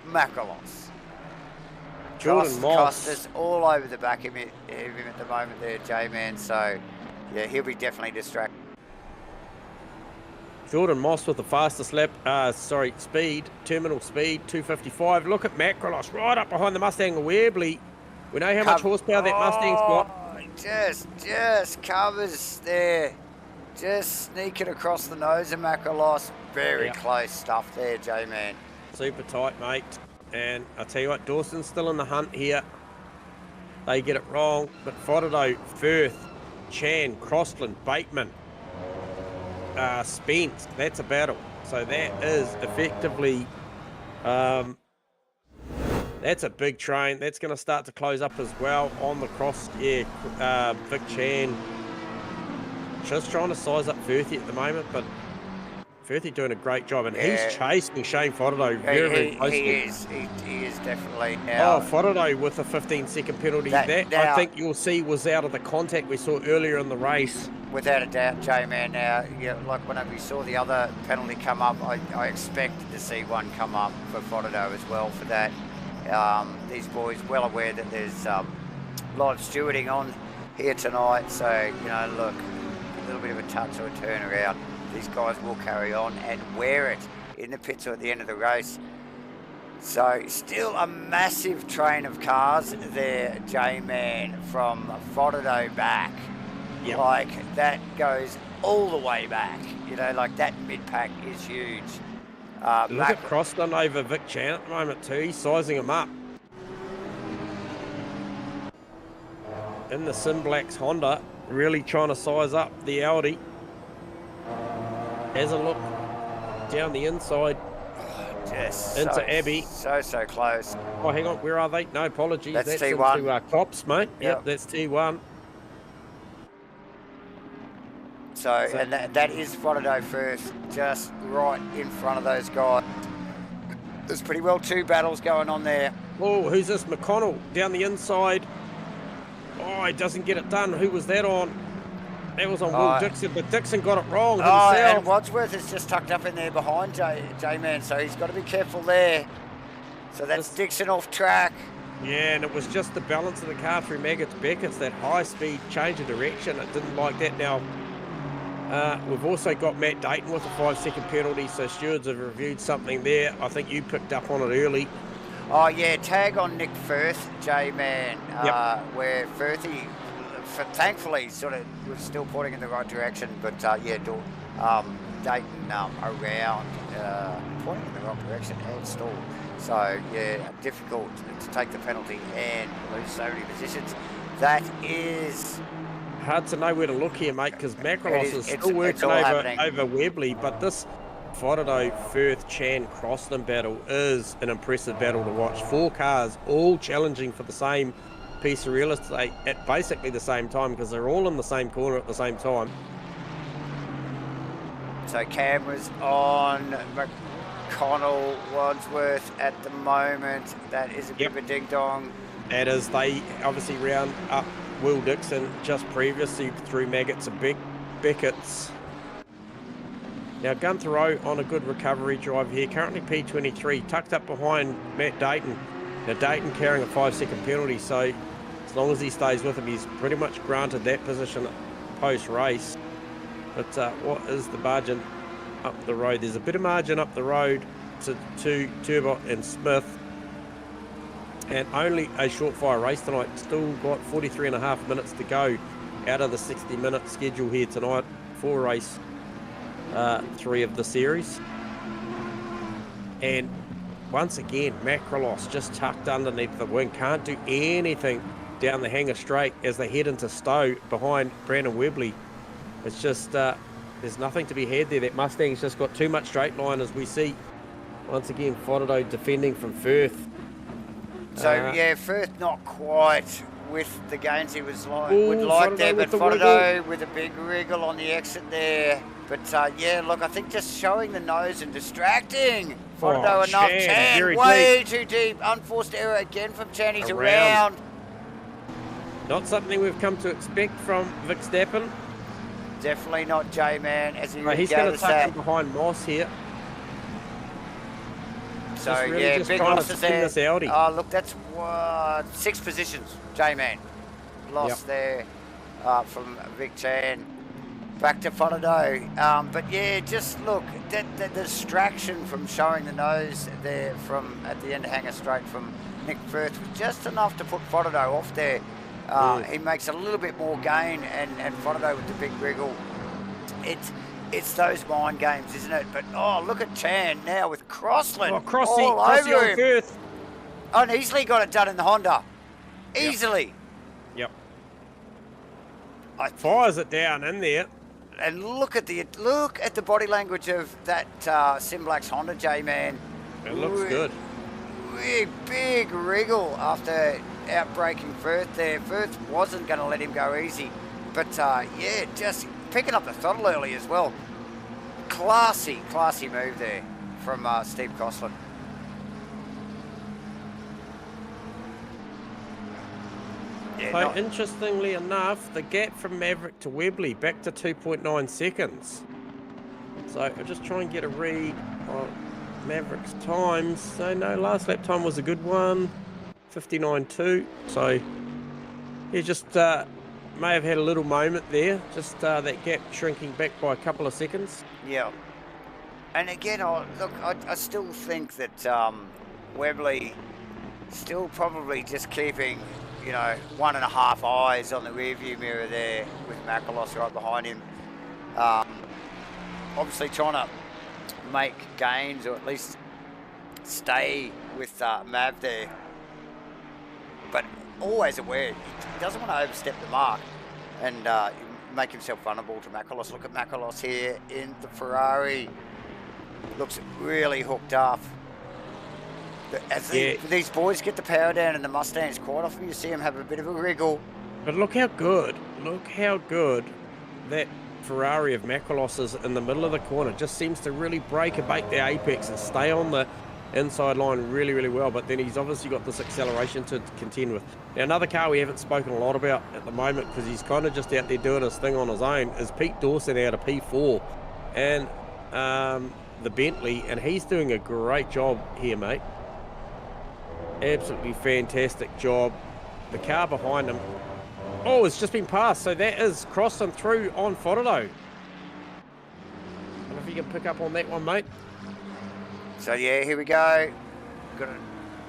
Macrolos. Jordan Moss. Costas all over the back of him at the moment there, J-Man. So, yeah, he'll be definitely distracted. Jordan Moss with the fastest lap, speed, terminal speed, 255. Look at Macrolos right up behind the Mustang of Webley. We know how much horsepower that Mustang's got. Just covers there. Just sneaking across the nose of Macrolos. Very close stuff there, J-Man. Super tight, mate. And I'll tell you what, Dawson's still in the hunt here. They get it wrong. But Fodado, Firth, Chan, Crossland, Bateman, Spence, that's a battle. So that is effectively, that's a big train. That's going to start to close up as well on the cross. Yeah, Vic Chan just trying to size up Firthy at the moment, but Firthy doing a great job, and he's chasing Shane Fodado very closely. He is definitely now. Oh, Fodado with a 15-second penalty. I think you'll see was out of the contact we saw earlier in the race. Without a doubt, J-Man. Now, like whenever we saw the other penalty come up, I expected to see one come up for Fodado as well for that. These boys well aware that there's live stewarding on here tonight, so, look, a little bit of a touch or a turnaround. These guys will carry on and wear it in the pits or at the end of the race. So still a massive train of cars there, J-Man, from Fodado back. Yep. Like that goes all the way back. Like that mid-pack is huge. Look at Crossland over Vic Chan at the moment too. He's sizing him up. In the Simblacks Honda, really trying to size up the Audi. Has a look down the inside into Abbey. So close. Oh, hang on. Where are they? No, apologies. That's T1. Into Cops, mate. Yep, that's T1. So and that is Fodado first, just right in front of those guys. There's pretty well two battles going on there. Oh, who's this? McConnell down the inside. Oh, he doesn't get it done. Who was that on? That was on Will Dixon, but Dixon got it wrong himself. And Wadsworth is just tucked up in there behind J-Man, so he's got to be careful there. So that's Dixon off track. Yeah, and it was just the balance of the car through Maggots Beckett's, that high speed change of direction. It didn't like that. Now, we've also got Matt Dayton with a 5-second penalty, so stewards have reviewed something there. I think you picked up on it early. Oh, yeah, tag on Nick Firth, J-Man, where Firthy, thankfully, sort of was still pointing in the right direction, but Dayton around, pointing in the wrong direction and stalled. So, yeah, difficult to take the penalty and lose so many positions. That is hard to know where to look here, mate, because Macrolos is still working over Webley, but this Fodado, Firth, Chan, Crossland battle is an impressive battle to watch. 4 cars all challenging for the same piece of real estate at basically the same time, because they're all in the same corner at the same time. So cameras on McConnell, Wadsworth at the moment. That is a bit of a ding-dong. That is, they obviously round up Will Dixon just previously through Maggots and Beckett's. Now Gunther on a good recovery drive here, currently P23, tucked up behind Matt Dayton. Now Dayton carrying a 5-second penalty, so as long as he stays with him, he's pretty much granted that position post-race. But what is the margin up the road? There's a bit of margin up the road to Turbot and Smith. And only a short fire race tonight. Still got 43.5 minutes to go out of the 60-minute schedule here tonight for race 3 of the series. And once again, Macrolos just tucked underneath the wing. Can't do anything down the hanger straight as they head into Stowe behind Brandon Webley. It's just, there's nothing to be had there. That Mustang's just got too much straight line, as we see. Once again, Fotado defending from Firth. So, yeah, Firth not quite with the gains he would like Fotado there, but with the Fotado with a big wriggle on the exit there. But, yeah, look, I think just showing the nose and distracting Fotado enough. Chan, way too deep. Unforced error again from Chan. He's around. Not something we've come to expect from Vic Stappen. Definitely not J-Man, as he he's going to tuck in behind Moss here. So, really yeah, big losses there. This Audi. Oh, look, that's 6 positions, J-Man. Lost there from Vic Chan. Back to Fotado. But, yeah, just look, the distraction from showing the nose there from at the end of hanger straight from Nick Firth was just enough to put Fotado off there. He makes a little bit more gain, and Fotado with the big wriggle. It's those mind games, isn't it? But, oh, look at Chan now with Crossland all over him. Firth. Oh, and easily got it done in the Honda. Easily. Yep. Fires it down in there. And look at the body language of that Simblax Honda, J-Man. It looks good. Big wriggle after outbreaking Firth there. Firth wasn't going to let him go easy. But, yeah, just picking up the throttle early as well. Classy move there from Steve Crossland. So interestingly enough, the gap from Maverick to Webley back to 2.9 seconds. So I'll just try and get a read on Maverick's times. So no, last lap time was a good one, 59.2. So he just may have had a little moment there, just that gap shrinking back by a couple of seconds. Yeah. And again, I still think that Webley still probably just keeping, 1.5 eyes on the rearview mirror there with Makalos right behind him. Obviously trying to make gains or at least stay with Mav there. But always aware, he doesn't want to overstep the mark and make himself vulnerable to Makalos. Look at Makalos here in the Ferrari. Looks really hooked up. As these boys get the power down in the Mustangs, quite often you see them have a bit of a wriggle. But look how good that Ferrari of Makalos is in the middle of the corner. Just seems to really break and bake the apex and stay on the inside line really, really well. But then he's obviously got this acceleration to contend with. Now, another car we haven't spoken a lot about at the moment because he's kind of just out there doing his thing on his own is Pete Dawson out of P4 and the Bentley, and he's doing a great job here, mate. Absolutely fantastic job. The car behind him, it's just been passed, so that is crossing through on Fotado. I don't know if you can pick up on that one, mate. So yeah, here we go.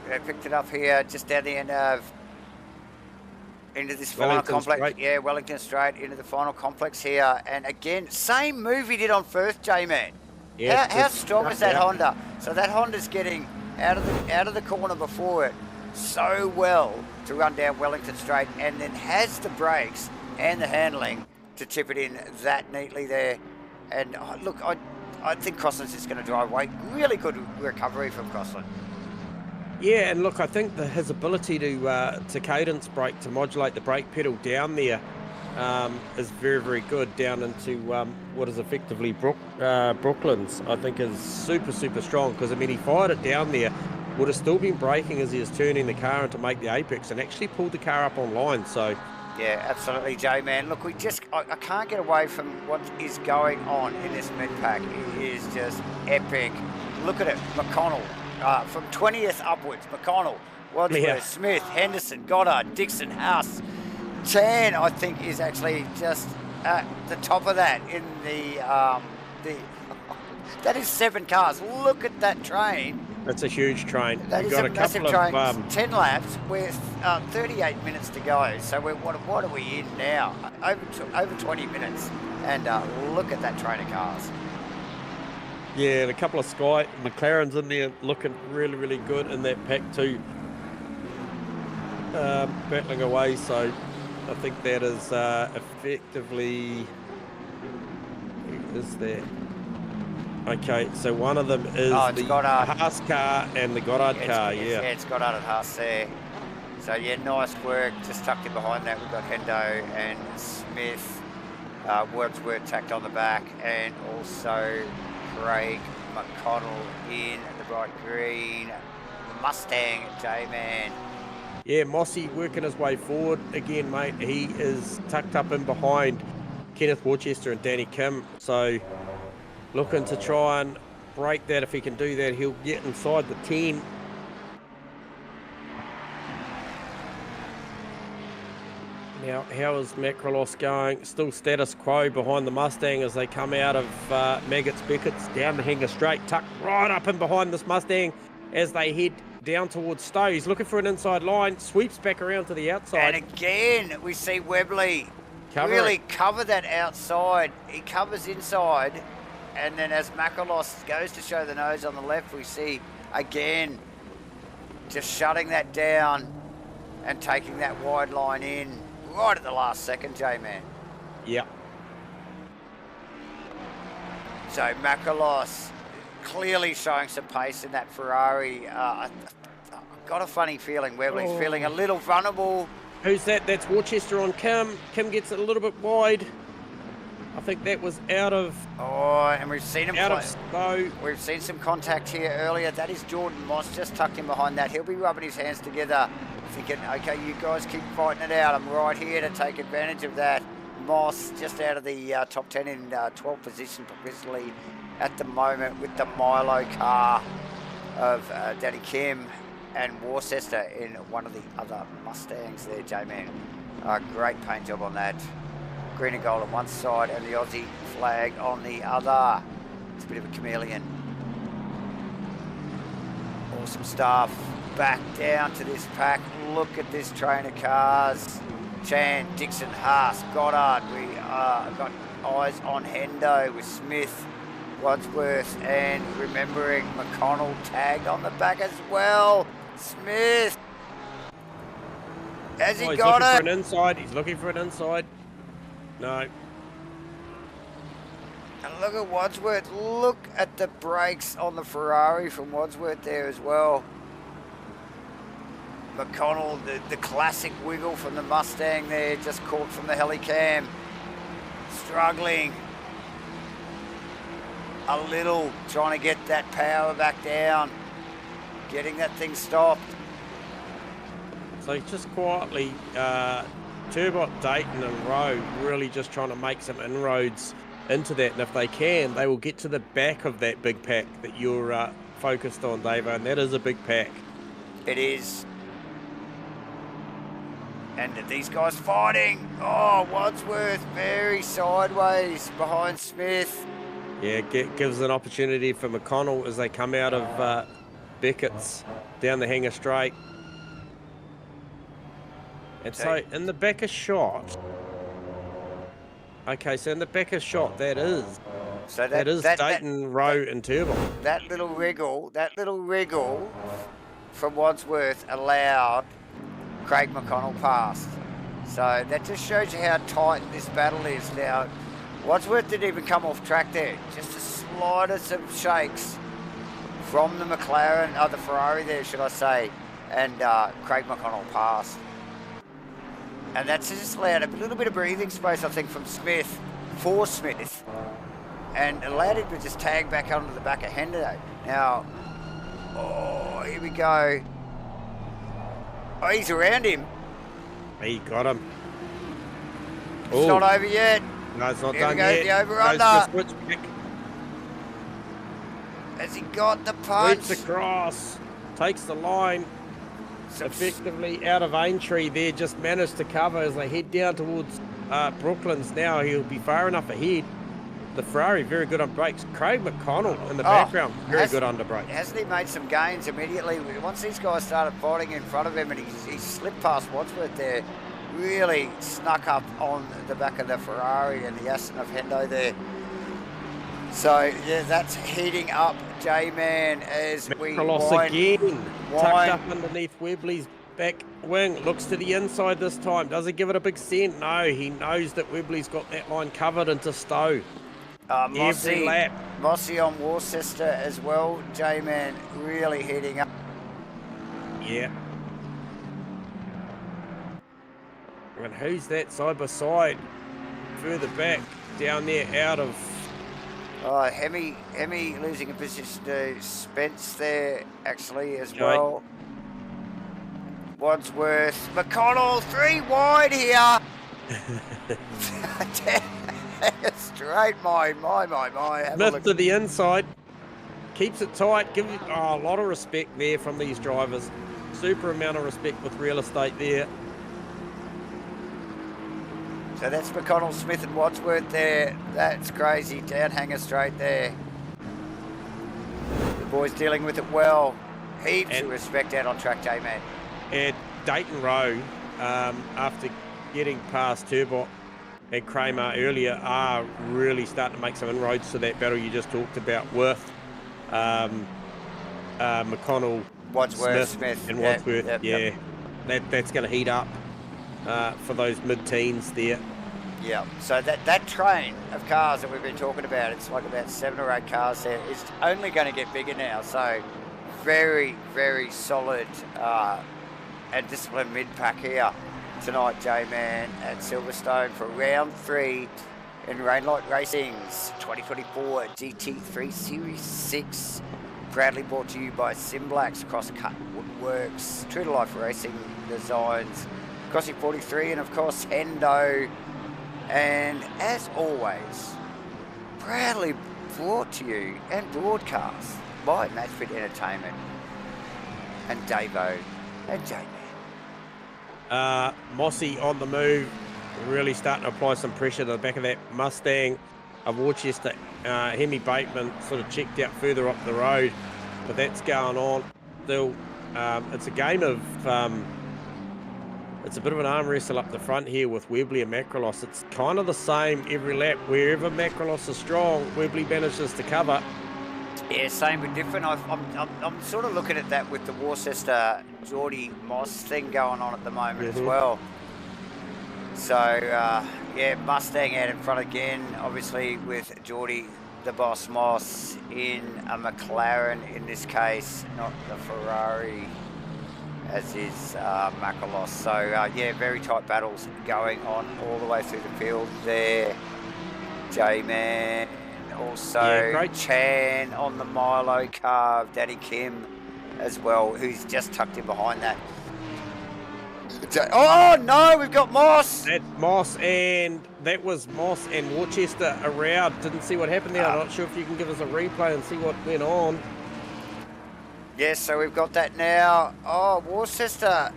They picked it up here just down the end of into this final complex. Straight. Yeah, Wellington Straight into the final complex here, and again, same move he did on Firth, J-Man. Yeah, how strong is that Honda? So that Honda's getting out of the corner before it so well to run down Wellington Straight, and then has the brakes and the handling to tip it in that neatly there. And look, I think Crossland's just going to drive away. Really good recovery from Crossland. Yeah, and look, I think his ability to cadence brake, to modulate the brake pedal down there is very, very good down into what is effectively Brooklands. I think is super, super strong because, I mean, he fired it down there, would have still been braking as he was turning the car in to make the apex and actually pulled the car up on line. So yeah, absolutely, J-Man. Look, I can't get away from what is going on in this mid-pack. It is just epic. Look at it, McConnell, from 20th upwards, McConnell, Wadsworth, Smith, Henderson, Goddard, Dixon, House. Chan, I think, is actually just at the top of that in the that is 7 cars. Look at that train. That's a huge train. That is a massive train. 10 laps with 38 minutes to go. So what are we in now? Over 20 minutes. And look at that train of cars. Yeah, and a couple of Sky McLarens in there looking really, really good in that pack too, battling away. So I think that is effectively, who is that? Okay, so one of them is Oh, it's the Goddard. Haas car and the Goddard car, Yeah, yeah. it's Goddard and Haas there. So yeah, nice work. Just tucked in behind that, we've got Hendo and Smith. Wordsworth tacked on the back, and also Craig McConnell in the bright green Mustang J-Man. Yeah, Mossy working his way forward again, mate. He is tucked up in behind Kenneth Worcester and Danny Kim. So looking to try and break that. If he can do that, he'll get inside the 10. Now, how is Macrolos going? Still status quo behind the Mustang as they come out of Maggots Beckett's down the hanger straight, tucked right up in behind this Mustang as they head down towards Stowe. He's looking for an inside line, sweeps back around to the outside. And again, we see Webley really cover that outside. He covers inside, and then as Macrolos goes to show the nose on the left, we see again just shutting that down and taking that wide line in. Right at the last second, J-Man. Yeah. So Macrolos clearly showing some pace in that Ferrari. I've got a funny feeling Webley's feeling a little vulnerable. Who's that? That's Worcester on Kim. Kim gets it a little bit wide. I think that was out of... Oh, and we've seen him out of Stowe. We've seen some contact here earlier. That is Jordan Moss just tucked in behind that. He'll be rubbing his hands together, thinking, okay, you guys keep fighting it out. I'm right here to take advantage of that. Moss just out of the top 10 in 12th position provisionally at the moment with the Milo car of Danny Kim and Worcester in one of the other Mustangs there, J-Man. Great paint job on that. Green and gold on one side and the Aussie flag on the other. It's a bit of a chameleon. Awesome stuff. Back down to this pack. Look at this train of cars. Chan, Dixon, Haas, Goddard. We got eyes on Hendo with Smith, Wadsworth, and remembering McConnell tagged on the back as well. Smith. Has he got it? He's looking for an inside. He's looking for an inside. No. And look at Wadsworth. Look at the brakes on the Ferrari from Wadsworth there as well. McConnell, the classic wiggle from the Mustang there, just caught from the helicam. Struggling a little, trying to get that power back down. Getting that thing stopped. So he's just quietly... Turbot, Dayton and Rowe really just trying to make some inroads into that, and if they can, they will get to the back of that big pack that you're focused on, Dave, and that is a big pack. It is. And these guys fighting. Oh, Wadsworth very sideways behind Smith. Yeah, gives an opportunity for McConnell as they come out of Beckett's down the hanger straight. And so in the back of shot, okay, so in the back of shot, that is Dayton, Rowe and Turbo. That little wriggle from Wadsworth allowed Craig McConnell past. So that just shows you how tight this battle is now. Wadsworth didn't even come off track there, just the slightest of shakes from the McLaren, the Ferrari there, should I say, and Craig McConnell passed. And that's just allowed a little bit of breathing space, I think, from Smith, for Smith, and allowed him to just tag back onto the back of Hendo. Now, oh, here we go. Oh, he's around him. He got him. It's not over yet. No, it's not Here done we go, yet. the over-under. Has he got the punch? Sweeps across, takes the line. Effectively out of Aintree there, just managed to cover as they head down towards Brooklands now. He'll be far enough ahead. The Ferrari very good on brakes. Craig McConnell in the background, very good under brakes. Hasn't he made some gains immediately? Once these guys started fighting in front of him and he slipped past Wadsworth there, really snuck up on the back of the Ferrari and the Aston of Hendo there. So, yeah, that's heating up, J-Man, as we Macross again, tucked up wind. underneath Webley's back wing. Looks to the inside this time. Does he give it a big scent? No, he knows that Webley's got that line covered into Stowe. Every lap. Mossy on Worcester as well, J-Man really heating up. Yeah. And who's that side by side? Further back, down there, out of... Oh, Hemi losing a position to Spence there, actually, as well. Wadsworth, McConnell, 3 wide here. Straight, my. Smith to the inside, keeps it tight. Give a lot of respect there from these drivers. Super amount of respect with real estate there. So that's McConnell, Smith and Wadsworth there. That's crazy. Downhanger straight there. The boys dealing with it well. Heaps of respect out on track, J-Man. And Dayton Rowe, after getting past Turbot and Kramer earlier, are really starting to make some inroads to that battle you just talked about with McConnell, Smith and Wadsworth. That's going to heat up for those mid-teens there. Yeah, so that train of cars that we've been talking about, it's like about 7 or 8 cars there. It's only going to get bigger now, so very, very solid and disciplined mid-pack here tonight, J-Man, at Silverstone for round 3 in Rainlight Racing's 2024 GT3 Series 6. Proudly brought to you by Simblacks, Crosscut Woodworks, True to Life Racing Designs, Crossing 43, and of course Hendo. And as always, proudly brought to you and broadcast by MATCHFIT Entertainment and Davo and J-Man. Mossy on the move, really starting to apply some pressure to the back of that Mustang of Worcester. Hemi Bateman sort of checked out further up the road, but that's going on still. It's a game of it's a bit of an arm wrestle up the front here with Webley and Macross. It's kind of the same every lap. Wherever Macross is strong, Webley manages to cover. Yeah, same but different. I'm sort of looking at that with the Worcester Geordie Moss thing going on at the moment as well. So, yeah, Mustang out in front again, obviously with Geordie the Boss Moss in a McLaren in this case, not the Ferrari, as is Macross. So, yeah, very tight battles going on all the way through the field there. J-Man, also great. Chan on the Milo car, Danny Kim as well, who's just tucked in behind that. Oh no, we've got Moss! That Moss, and that was Moss and Worcester around. Didn't see what happened there. I'm not sure if you can give us a replay and see what went on. Yes, so we've got that now. Oh, Worcester,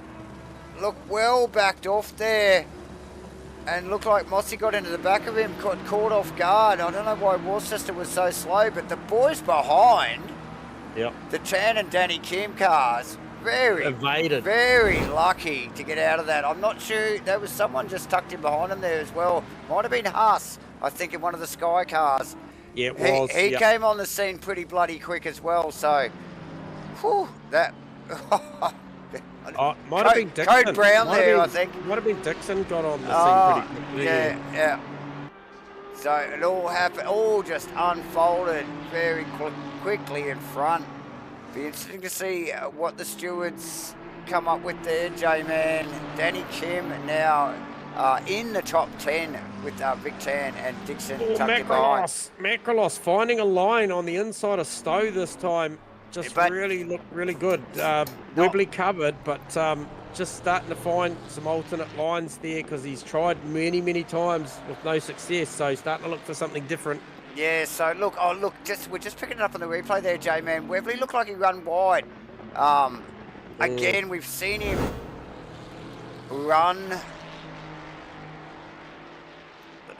look, well backed off there. And looked like Mossy got into the back of him, caught off guard. I don't know why Worcester was so slow, but the boys behind, the Chan and Danny Kim cars, very lucky to get out of that. I'm not sure, there was someone just tucked in behind him there as well. Might have been Huss, I think, in one of the Sky cars. Yeah, it was. He came on the scene pretty bloody quick as well, so, whew, that... might have been Dixon. Code Brown there, I think. Might have been Dixon got on the scene pretty quickly. Yeah. So it all happened, all just unfolded very quickly in front. Be interesting to see what the stewards come up with there, J-Man. Danny Kim now in the top 10 with Vic Tan and Dixon tucked in behind. Macross finding a line on the inside of Stowe this time. Just really looked really good. Webley covered, but just starting to find some alternate lines there because he's tried many times with no success. So he's starting to look for something different. Yeah, so look, we're just picking it up on the replay there, J-Man. Webley looked like he ran wide. Again, we've seen him run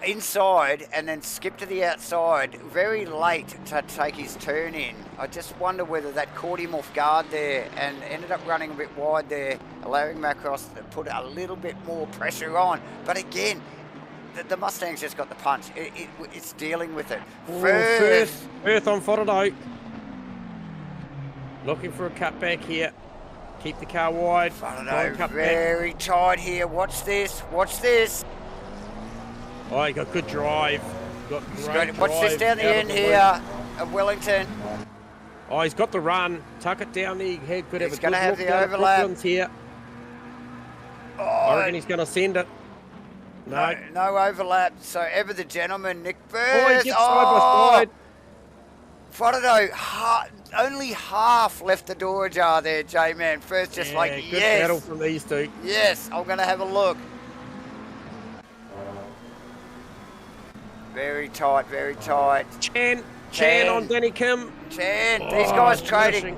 inside and then skip to the outside very late to take his turn in. I just wonder whether that caught him off guard there and ended up running a bit wide there, allowing Macross to put a little bit more pressure on. But again, the Mustang's just got the punch. It's dealing with it. Firth on Faraday. Looking for a cutback here. Keep the car wide. Faraday very tight here. Watch this. Watch this. Oh, he got good drive. Watch this down the end here of Wellington. Oh, he's got the run. Tuck it down there. He could have he's going to have the overlap here. Oh, I reckon he's going to send it. No overlap. So ever the gentleman, Nick Firth. Oh, he gets side by side. Faraday, only half left the door ajar there, J-Man. First, just yeah, like, good yes. battle from these two. Yes, I'm going to have a look. Very tight, very tight. Chan on Danny Kim. Chan, these guys trading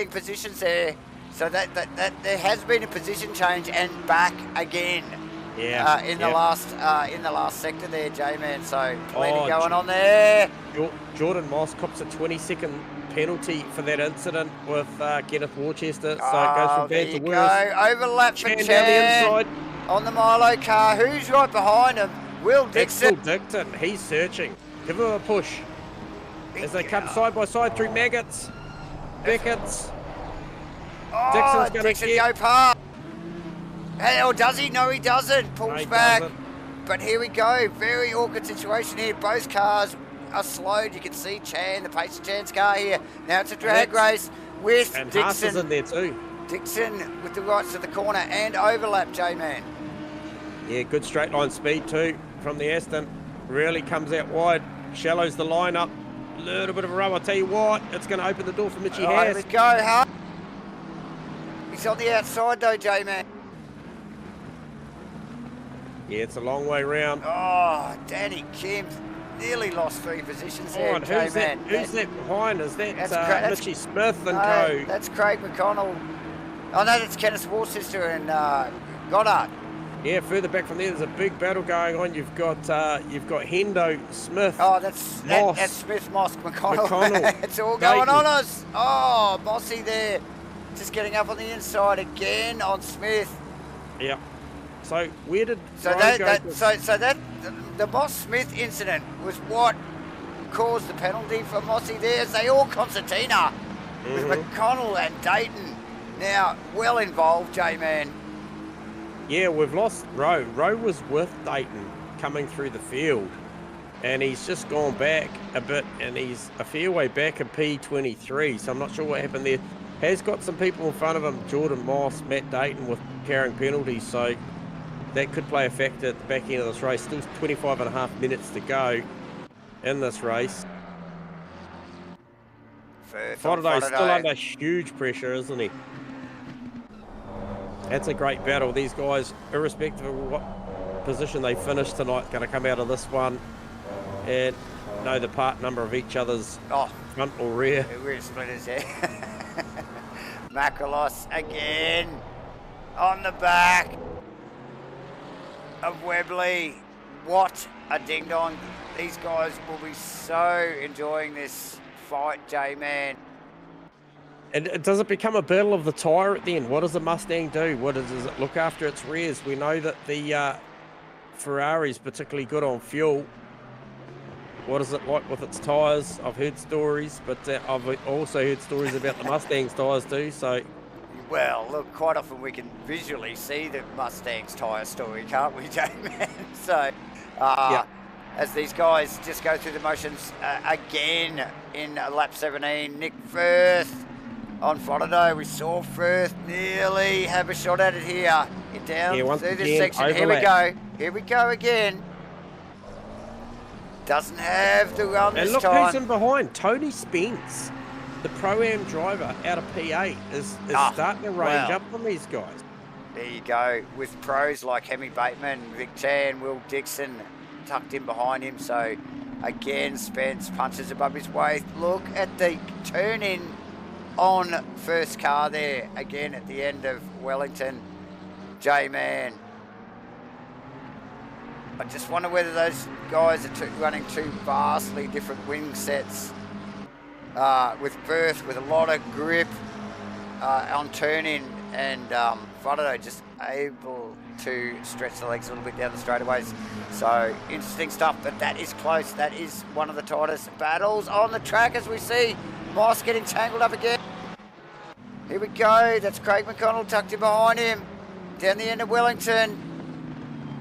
positions there. So that there has been a position change and back again. Yeah. In the last sector there, J-Man. So plenty going on there. Jordan Moss cops a 20-second penalty for that incident with Kenneth Worcester. So it goes from bad to worse. Overlap for Chan down the inside on the Milo car. Who's right behind him? Will Dixon. Will Dixon. He's searching. Give him a push as they come side by side through Maggots. Beckett's. Oh, Dixon go past. Hey, or does he? No, he doesn't. Pulls back. But here we go. Very awkward situation here. Both cars are slowed. You can see Chan, the pace of Chan's car here. Now it's a drag race with and Dixon. Haas is in there too. Dixon with the rights to the corner and overlap, J-Man. Yeah, good straight line speed too from the Aston. Really comes out wide. Shallows the line up. A little bit of a rub. I'll tell you what, it's going to open the door for Mitchy Haas. Here we go, Haas. He's on the outside though, J-Man. Yeah, it's a long way round. Oh, Danny Kim nearly lost 3 positions there, J-Man. Who's that behind? Is that Mitchy Smith and co? That's Craig McConnell. Oh no, that's Kenneth Worcester and Goddard. Yeah, further back from there, there's a big battle going on. You've got Hendo, Smith. Oh, that's Smith, Moss, McConnell. It's all going on us. Oh, Mossy there, just getting up on the inside again on Smith. Yeah. So where did the Moss Smith incident was what caused the penalty for Mossy there. As they all concertina with McConnell and Dayton now well involved, J-Man. Yeah, we've lost Rowe. Rowe was with Dayton coming through the field, and he's just gone back a bit, and he's a fair way back in P23, so I'm not sure what happened there. Has got some people in front of him, Jordan Moss, Matt Dayton, with carrying penalties, so that could play a factor at the back end of this race. Still 25 and a half minutes to go in this race. Faraday's still under huge pressure, isn't he? That's a great battle. These guys, irrespective of what position they finish tonight, going to come out of this one and know the part number of each other's front or rear. Rear splitters, yeah. Makalos again on the back of Webley. What a ding-dong. These guys will be so enjoying this fight, J-Man. And does it become a battle of the tyre at the end? What does the Mustang do? Does it look after its rears? We know that the Ferrari's particularly good on fuel. What is it like with its tyres? I've heard stories, but I've also heard stories about the Mustang's tyres too. So, well, look, quite often we can visually see the Mustang's tyre story, can't we, J-Man? So, as these guys just go through the motions again in lap 17, Nick Firth on Faraday. We saw Firth nearly have a shot at it here. Down through this section. Overlap. Here we go. Here we go again. Doesn't have the run this time. And look who's in behind. Tony Spence, the Pro-Am driver out of P8, is starting to range up on these guys. There you go. With pros like Hemi Bateman, Vic Chan, Will Dixon tucked in behind him. So, again, Spence punches above his waist. Look at the turn-in on first car there. Again, at the end of Wellington. J-Man. I just wonder whether those guys are running 2 vastly different wing sets. With Firth with a lot of grip on turn-in, and Faraday just able to stretch the legs a little bit down the straightaways. So interesting stuff, but that is close. That is one of the tightest battles on the track, as we see Moss getting tangled up again. Here we go. That's Craig McConnell tucked in behind him. Down the end of Wellington.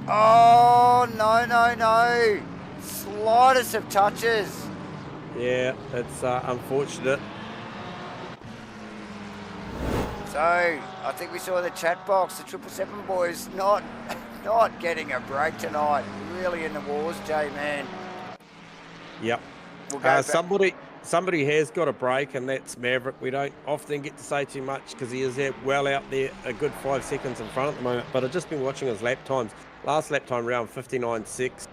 Oh, no. Slightest of touches. Yeah, it's unfortunate. So, I think we saw in the chat box, the 777 boys not getting a break tonight. Really in the wars, J-Man. Yep. We'll go somebody has got a break, and that's Maverick. We don't often get to say too much because he is well out there, a good 5 seconds in front at the moment. But I've just been watching his lap times. Last lap time round 59.6.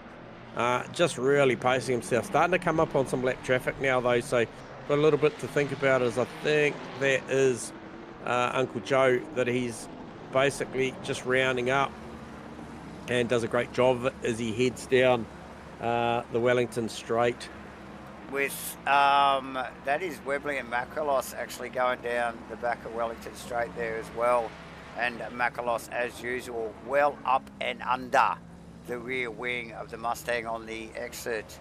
Just really pacing himself. Starting to come up on some lap traffic now, though. So got a little bit to think about. As I think that is Uncle Joe, that he's basically just rounding up and does a great job of it as he heads down the Wellington straight. With that is Webley and Makalos actually going down the back of Wellington straight there as well, and Makalos as usual well up and under the rear wing of the Mustang on the exit,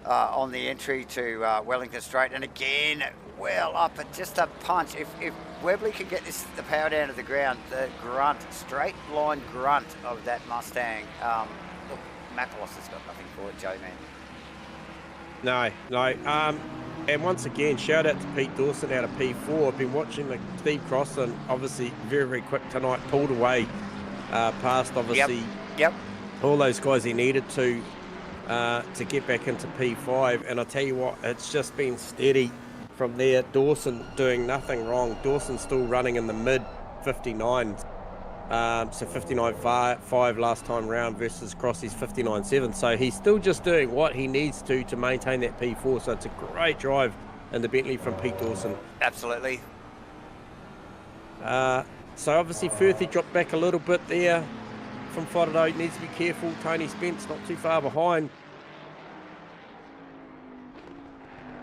on the entry to Wellington straight, and again well up at just a punch. If Webley can get the power down to the ground, the grunt, straight line grunt of that Mustang, look, Makalos has got nothing for it, Joe, man. No. And once again, shout out to Pete Dawson out of P4. I've been watching the Steve Crossan, obviously very, very quick tonight, pulled away past, obviously, yep. all those guys he needed to get back into P5. And I tell you what, it's just been steady from there. Dawson doing nothing wrong. Dawson's still running in the mid 59s. So 59.5 last time round versus Crossy's 59.7. So he's still just doing what he needs to maintain that P4. So it's a great drive in the Bentley from Pete Dawson. Absolutely. So obviously Firthy dropped back a little bit there from Whātaro. Needs to be careful. Tony Spence not too far behind.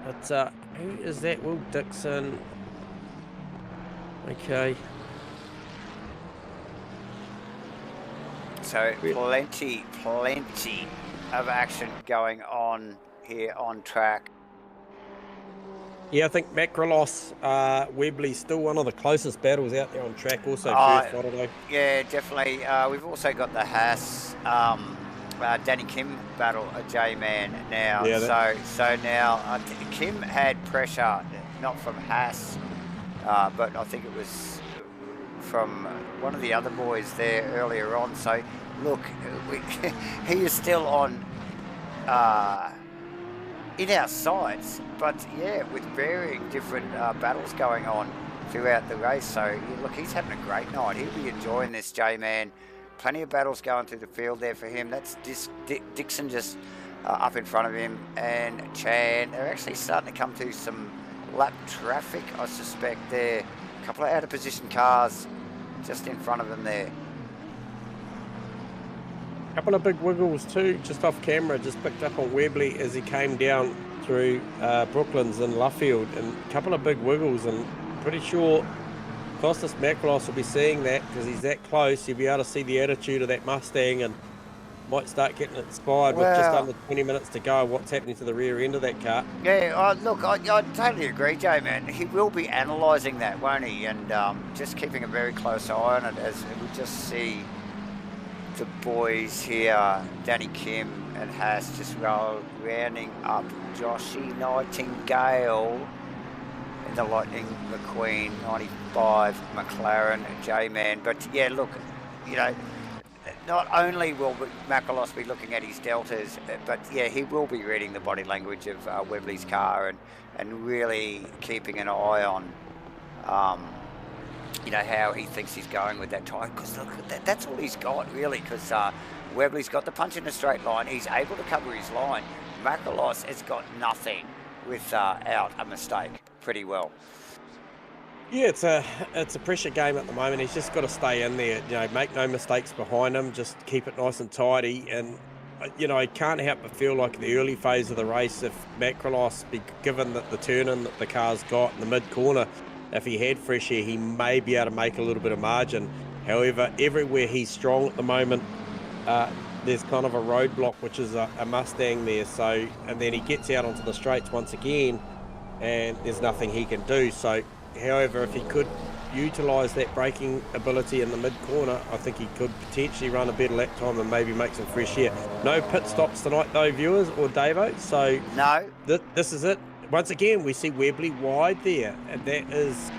But who is that? Will Dixon. Okay. So plenty of action going on here on track. Yeah, I think Macrolos, Webley's still one of the closest battles out there on track. Also, yeah, definitely. We've also got the Haas, Danny Kim battle, J-Man now. Yeah, so now Kim had pressure, not from Haas, but I think it was from one of the other boys there earlier on. So look, he is still on in our sights, but yeah, with varying different battles going on throughout the race. So yeah, look, he's having a great night. He'll be enjoying this, J-Man. Plenty of battles going through the field there for him. That's Dixon just up in front of him, and Chan. They're actually starting to come to some lap traffic, I suspect. There, a couple of out of position cars just in front of them there. Couple of big wiggles too, just off camera. Just picked up on Webley as he came down through Brooklands and Luffield, and a couple of big wiggles, and pretty sure Costas Macrolos will be seeing that because he's that close. He'll be able to see the attitude of that Mustang and might start getting inspired with just under 20 minutes to go. What's happening to the rear end of that car? Yeah, look, I totally agree, Jay, man. He will be analysing that, won't he? And just keeping a very close eye on it as we just see the boys here, Danny Kim and Haas, just rounding up Joshy Nightingale in the Lightning McQueen 95 McLaren J-Man. But yeah, look, you know, not only will Makalos be looking at his deltas, but yeah, he will be reading the body language of Webley's car and really keeping an eye on you know, how he thinks he's going with that tyre, because look, that's all he's got really, because Webley's got the punch in a straight line. He's able to cover his line. Makalos has got nothing without a mistake pretty well. Yeah, it's a pressure game at the moment. He's just got to stay in there, you know, make no mistakes behind him, just keep it nice and tidy. And you know, I can't help but feel like the early phase of the race, if Macrolos, given that the turn-in that the car's got in the mid-corner, if he had fresh air, he may be able to make a little bit of margin. However, everywhere he's strong at the moment, there's kind of a roadblock, which is a Mustang there. So, and then he gets out onto the straights once again, and there's nothing he can do. So, however, if he could utilise that braking ability in the mid-corner, I think he could potentially run a better lap time and maybe make some fresh air. No pit stops tonight though, viewers, or Davo, so No. this is it. Once again, we see Webley wide there, and that is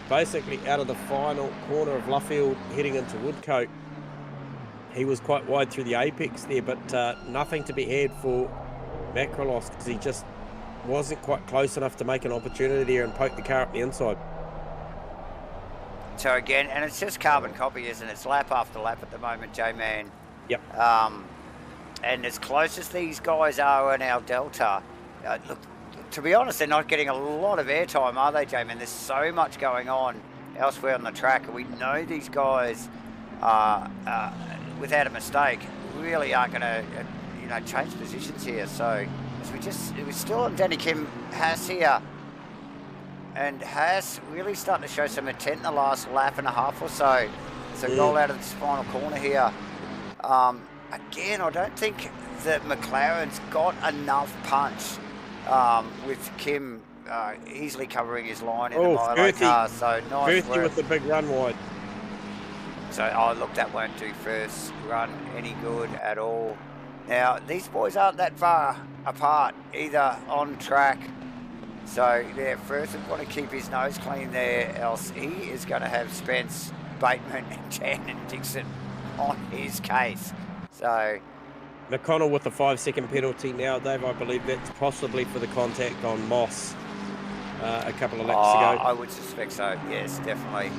basically out of the final corner of Luffield heading into Woodcote. He was quite wide through the apex there, but nothing to be had for Macrolos, because he just wasn't quite close enough to make an opportunity there and poke the car up the inside. So again, and it's just carbon copy, isn't it? It's lap after lap at the moment, J-Man. Yep. And as close as these guys are in our Delta, look, to be honest, they're not getting a lot of airtime, are they, J-Man? There's so much going on elsewhere on the track, and we know these guys, without a mistake, really aren't going to, change positions here. So we're still on Danny Kim Haas here. And Haas really starting to show some intent in the last lap and a half or so. So roll out of this final corner here. Again, I don't think that McLaren's got enough punch with Kim easily covering his line in the Milo car. So nice work. With the big run wide. So, look, that won't do first run any good at all. Now, these boys aren't that far apart, either on track. So, yeah, Firth would want to keep his nose clean there, else he is going to have Spence, Bateman, and Jan and Dixon on his case. So, McConnell with the 5-second penalty now, Dave. I believe that's possibly for the contact on Moss a couple of laps ago. I would suspect so, yes, definitely.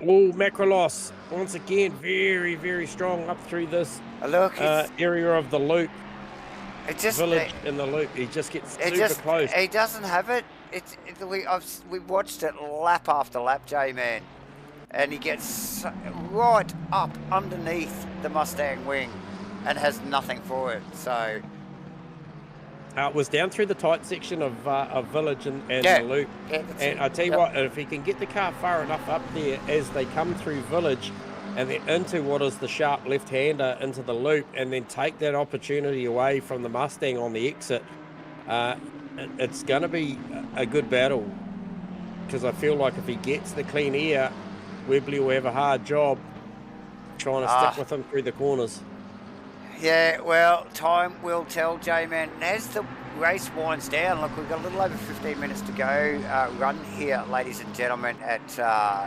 Oh, Macrolos, once again, very, very strong up through this area of the loop. Village in the loop, he just gets super close. He doesn't have it. We watched it lap after lap, J-Man, and he gets right up underneath the Mustang wing and has nothing for it. So it was down through the tight section of Village and the loop. Yeah, and I tell you what, if he can get the car far enough up there as they come through Village and then into what is the sharp left-hander into the loop, and then take that opportunity away from the Mustang on the exit, it's going to be a good battle, because I feel like if he gets the clean air, Webley will have a hard job trying to stick with him through the corners. Yeah, well, time will tell, J-Man. As the race winds down, look, we've got a little over 15 minutes to go. Run here, ladies and gentlemen, at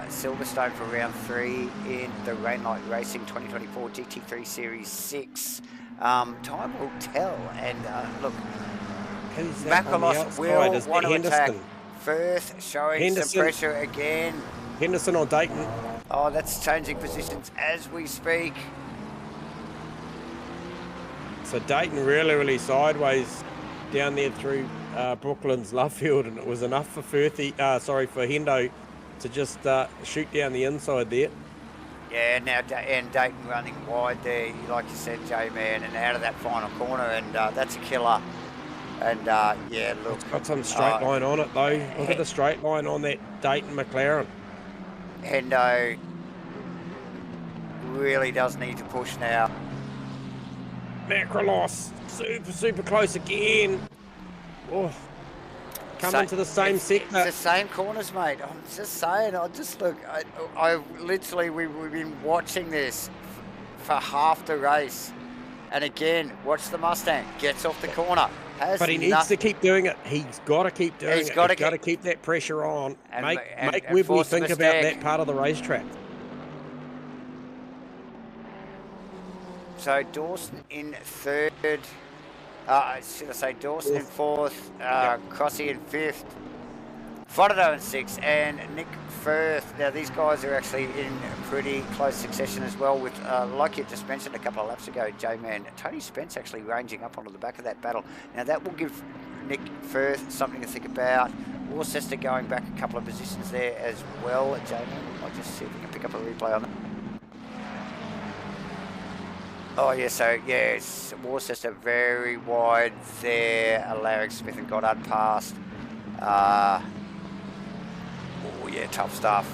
Silverstone for round 3 in the Rain Light Racing 2024 GT3 Series 6. Time will tell, and look, Macrolos will want to attack. Firth showing some pressure again. Henderson or Dayton? Oh, that's changing positions as we speak. So Dayton really sideways down there through Brooklyn's Luffield, and it was enough for for Hendo to just shoot down the inside there. Yeah, now and Dayton running wide there, like you said, J-Man, and out of that final corner, and that's a killer. And yeah, look, it's got some straight line on it though. Look at the straight line on that Dayton McLaren. Hendo really does need to push now. Macrolos, super close again. Oh, coming to the same sector. It's the same corners, mate. I'm just saying. We've been watching this for half the race, and again, watch the Mustang gets off the corner. But he needs to keep doing it. He's got to keep doing it. He's got to keep that pressure on. And make Webley think about that part of the racetrack. So Dawson in third. Should I say Dawson in fourth? Crossy in fifth. Fodado in sixth, and Nick Firth. Now these guys are actually in pretty close succession as well. With like you just mentioned a couple of laps ago, J-Man, Tony Spence actually ranging up onto the back of that battle. Now that will give Nick Firth something to think about. Worcester going back a couple of positions there as well. J-Man, I'll just see if we can pick up a replay on that. Oh yeah, so yeah, it's Worcester very wide there, allowing Smith and Goddard past. Oh yeah, tough stuff.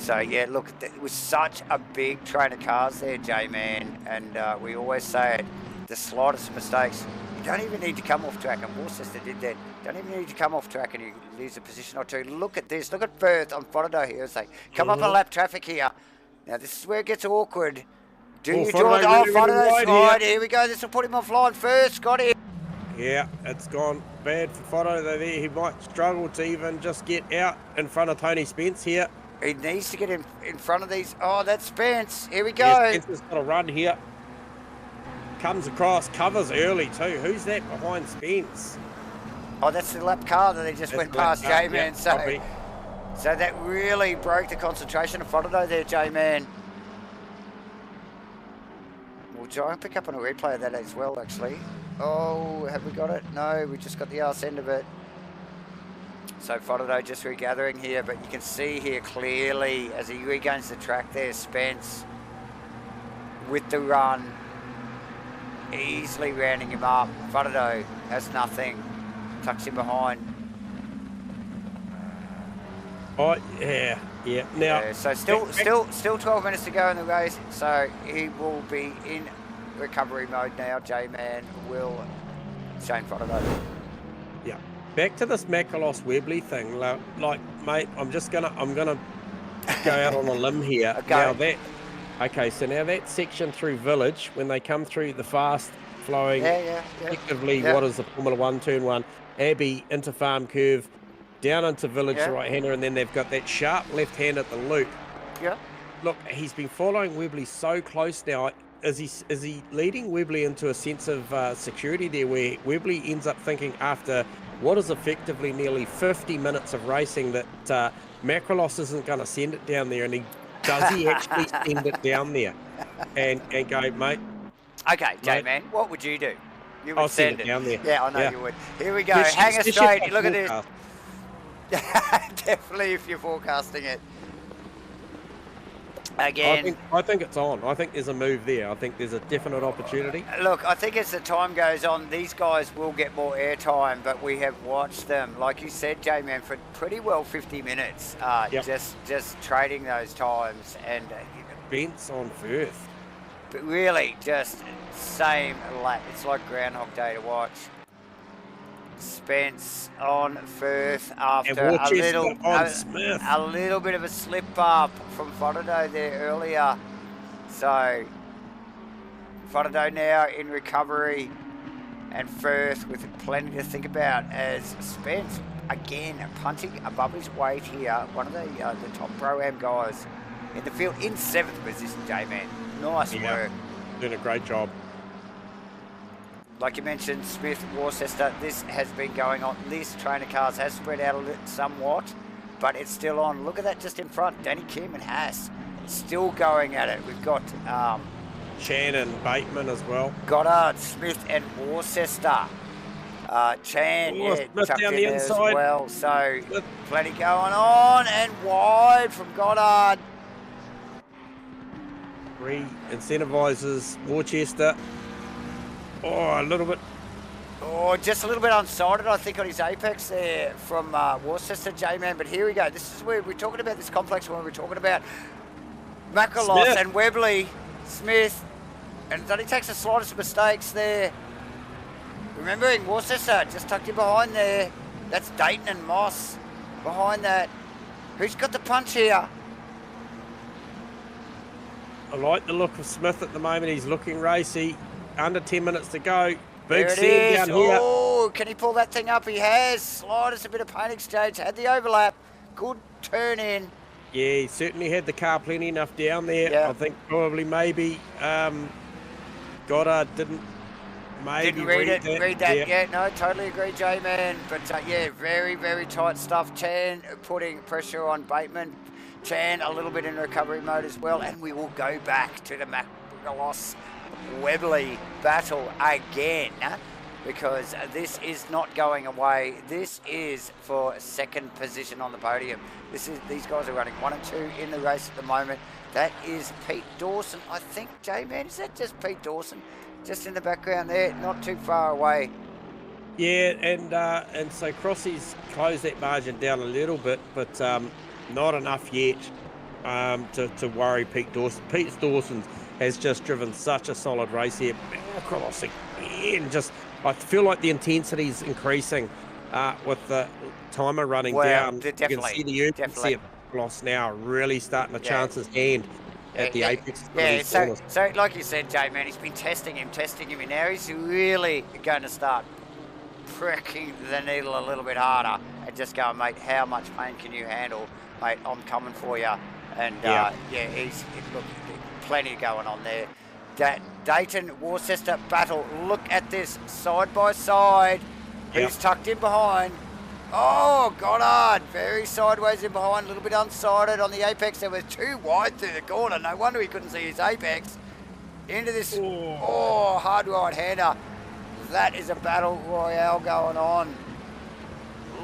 So yeah, look, it was such a big train of cars there, J-Man, and we always say it, the slightest mistakes, you don't even need to come off track, and Worcester did that. Don't even need to come off track and you lose a position or two. Look at this, look at Firth on Frodo here as they come up and lap traffic here. Now this is where it gets awkward. Do you join? Oh, Frodo's wide. Here we go, this will put him offline first, got him. Yeah, it's gone bad for Frodo there. He might struggle to even just get out in front of Tony Spence here. He needs to get in front of these. Oh, that's Spence. Here we go. Yeah, Spence has got a run here. Comes across, covers early too. Who's that behind Spence? Oh, that's the lap car that they just went past, J-Man. Yeah, so that really broke the concentration of Frodo there, J-Man. We'll try and pick up on a replay of that as well, actually. Oh, have we got it? No, we just got the arse end of it. So Frodo just regathering here, but you can see here clearly as he regains the track there, Spence with the run, easily rounding him up. Frodo has nothing, tucks him behind. Oh yeah. Now, yeah, so still 12 minutes to go in the race. So he will be in recovery mode now. J-Man will Shane Frodo. Yeah. Back to this Macallos Webley thing, like, mate, I'm gonna go out on a limb here. Okay. Now so now that section through Village, when they come through the fast flowing, effectively, what is the Formula One turn one, Abbey into Farm Curve, down into Village, the right-hander, and then they've got that sharp left hand at the loop. Yeah. Look, he's been following Webley so close now. Is he leading Webley into a sense of security there, where Webley ends up thinking after what is effectively nearly 50 minutes of racing that Macallos isn't going to send it down there, and he actually send it down there and go, mate? Okay, J-Man, what would you do? You would send it down there. Yeah, I know you would. Here we go. Hang it straight. Look at this. Definitely, if you're forecasting it. Again, I think it's on. I think there's a move there. I think there's a definite opportunity. Look, I think as the time goes on, these guys will get more airtime, but we have watched them, like you said, J-Man, for pretty well 50 minutes, just trading those times. And Spence on Firth. But really, just same lap. It's like Groundhog Day to watch. Spence on Firth after a little bit of a slip up from Frodo there earlier. So Frodo now in recovery, and Firth with plenty to think about as Spence again punching above his weight here. One of the top Pro-Am guys in the field in 7th position, J-Man. Nice work. Doing a great job. Like you mentioned, Smith, Worcester, this has been going on. This train of cars has spread out a little somewhat, but it's still on. Look at that just in front. Danny Kim and Haas still going at it. We've got Chan and Bateman as well. Goddard, Smith and Worcester. Chan, tucked in there as well. So plenty going on, and wide from Goddard. Re-incentivises Worcester. Oh, a little bit. Oh, just a little bit unsighted, I think, on his apex there from Worcester, J-Man. But here we go. This is where we're talking about this complex when we're talking about Macallos and Webley, Smith, and that he takes the slightest mistakes there. Remembering Worcester just tucked in behind there. That's Dayton and Moss behind that. Who's got the punch here? I like the look of Smith at the moment. He's looking racy. Under 10 minutes to go. Big send down here. Oh, can he pull that thing up? He has. Sliders, a bit of paint exchange. Had the overlap. Good turn in. Yeah, he certainly had the car plenty enough down there. Yeah. I think probably maybe Goddard didn't read that. Yeah, no, totally agree, J-Man. But yeah, very, very tight stuff. Chan putting pressure on Bateman. Chan a little bit in recovery mode as well. And we will go back to the Macallos Webley battle again, because this is not going away. This is for 2nd position on the podium. These guys are running 1 and 2 in the race at the moment. That is Pete Dawson, I think. J-Man, is that just Pete Dawson? Just in the background there, not too far away. Yeah, and so Crossy's closed that margin down a little bit, but not enough yet. to worry Pete Dawson. Pete Dawson has just driven such a solid race here. Across again, I feel like the intensity is increasing with the timer running down. You can see the urgency of Loss now really starting to chance his hand at the apex. Yeah, so like you said, Jay, man, he's been testing him, and now he's really going to start pricking the needle a little bit harder and just going, mate, how much pain can you handle? Mate, I'm coming for you. And look, plenty going on there. Dayton Worcester battle. Look at this side by side. Who's tucked in behind? Oh, Goddard, very sideways in behind, a little bit unsighted on the apex. There was too wide through the corner. No wonder he couldn't see his apex. Into this, hard right-hander. That is a battle royale going on.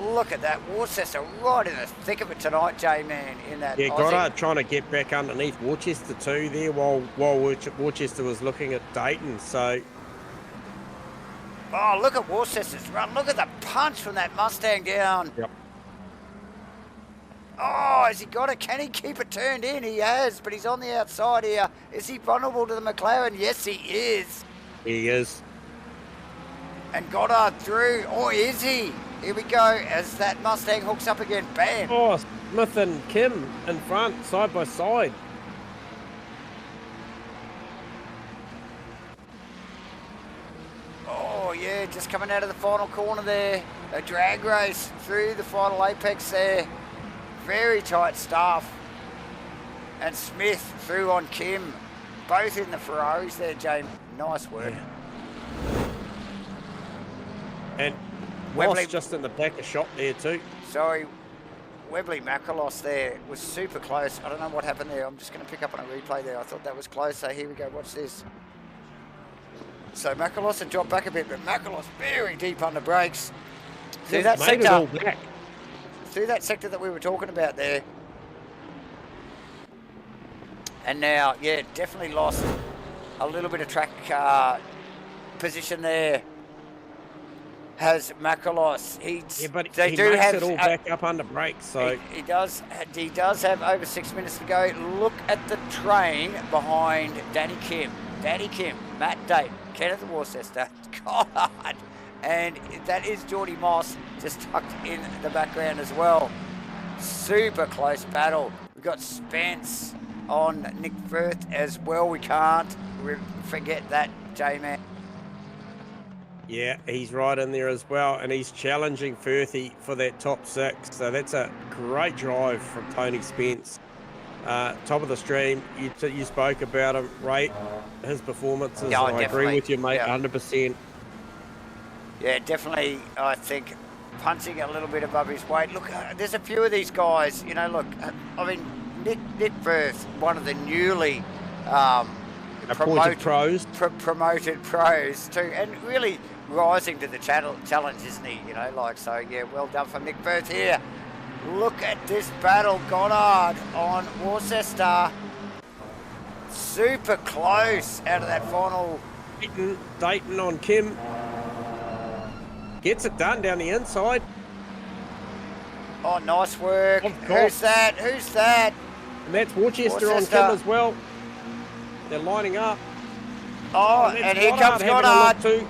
Look at that, Worcester right in the thick of it tonight, J-Man, in that Aussie. Goddard trying to get back underneath Worcester too there while Worcester was looking at Dayton, so... Oh, look at Worcester's run. Look at the punch from that Mustang down. Yep. Oh, has he got it? Can he keep it turned in? He has, but he's on the outside here. Is he vulnerable to the McLaren? Yes, he is. He is. And Goddard through. Oh, is he? Here we go as that Mustang hooks up again. Bam. Oh, Smith and Kim in front, side by side. Oh, yeah, just coming out of the final corner there. A drag race through the final apex there. Very tight stuff. And Smith through on Kim. Both in the Ferraris there, James. Nice work. Yeah. And Webley just in the back of shot there too. Sorry, Webley Macrolos there was super close. I don't know what happened there. I'm just going to pick up on a replay there. I thought that was close. So here we go. Watch this. So Macrolos had dropped back a bit, but Macrolos very deep under brakes. Through that sector. Through that sector that we were talking about there. And now, yeah, definitely lost a little bit of track position there. Has Macrolos. They do have it all back up under brakes. So he does have over 6 minutes to go. Look at the train behind Danny Kim, Matt Date, Kenneth Worcester, God, and that is Geordie Moss just tucked in the background as well. Super close battle. We've got Spence on Nick Firth as well. We can't forget that, J-Man. Yeah, he's right in there as well, and he's challenging Firthy for that top six. So that's a great drive from Tony Spence. Top of the stream, you spoke about him, rate his performances. Yeah, I agree with you, mate, 100%. Yeah, definitely, I think, punching a little bit above his weight. Look, there's a few of these guys, you know, look, I mean, Nick Firth, one of the newly promoted pros too, and really rising to the challenge, isn't he? You know, like, so yeah, well done for Nick Firth here. Look at this battle, Goddard on Worcester. Super close out of that final. Dayton on Kim. Gets it done down the inside. Oh, nice work. Who's that? And that's Worcester on Kim as well. They're lining up. Oh, and here comes Goddard. Too.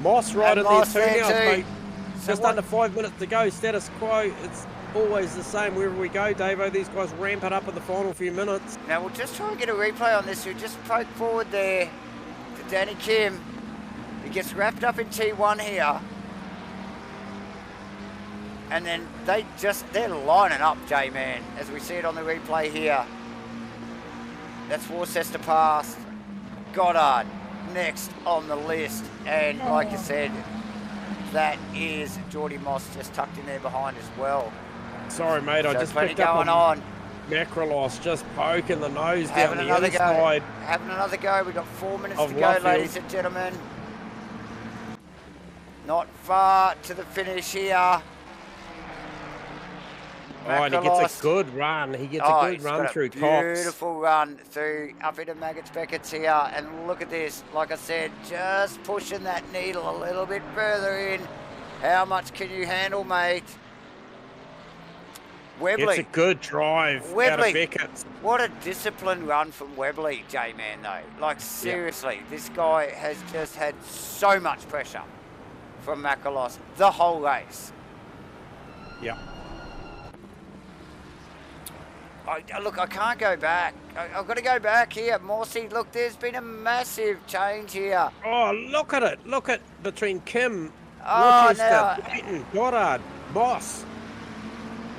Moss right in there too now, mate. Just under 5 minutes to go. Status quo. It's always the same wherever we go, Davo. These guys ramp it up in the final few minutes. Now we'll just try and get a replay on this. We just poke forward there to Danny Kim. He gets wrapped up in T1 here. And then they're lining up, J-Man, as we see it on the replay here. That's Worcester past. Goddard next on the list. And like you said, that is Geordie Moss just tucked in there behind as well. Sorry, mate, I just picked up on Macrolos just poking the nose down the inside. Having another go. We've got 4 minutes to go, ladies and gentlemen. Not far to the finish here. Oh, and he gets a good run. He gets a good run through Cox. Beautiful run through up into Maggots Beckett's here. And look at this. Like I said, just pushing that needle a little bit further in. How much can you handle, mate? Webley. It's a good drive out of Beckett. What a disciplined run from Webley, J-Man, though. Like, seriously, this guy has just had so much pressure from Makalos the whole race. Yeah. Look, I can't go back. I've got to go back here. Morsey, look, there's been a massive change here. Oh, look at it. Look at between Kim, Rochester, Clayton, Goddard, Moss.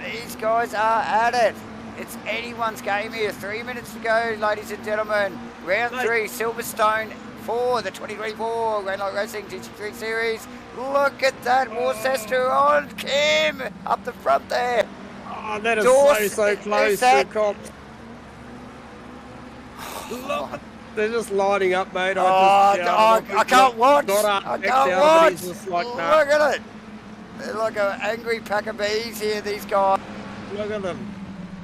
These guys are at it. It's anyone's game here. 3 minutes to go, ladies and gentlemen. Round 3, Silverstone for the 2024 Round Light Racing GT3 Series. Look at that, Worcester on Kim up the front there. Oh, that is so close. Look, they're just lining up, mate. I can't watch. I can't watch. Like, look at it. They're like an angry pack of bees here, these guys. Look at them.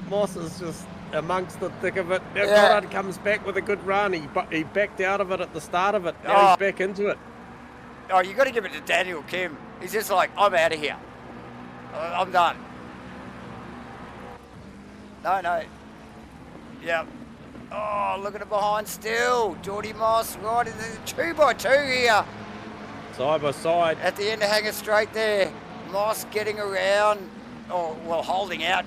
Moss is just amongst the thick of it. Now Goddard comes back with a good run. He backed out of it at the start of it. Now he's back into it. Oh, you got to give it to Daniel Kim. He's just like, I'm out of here. I'm done. No. Yep. Oh, look at it behind still. Geordie Moss right in the 2x2 here. Side by side. At the end of Hanger Straight there. Moss getting around. Oh, well, holding out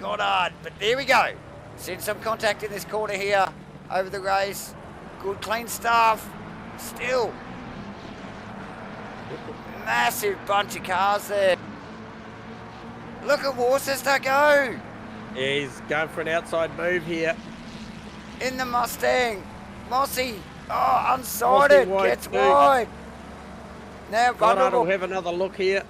Goddard. But there we go. Seeing some contact in this corner here over the race. Good clean stuff. Still. Massive bunch of cars there. Look at Worcester go. Yeah, he's going for an outside move here. In the Mustang. Mossy. Oh, unsighted. Gets wide. Now Goddard will have another look here.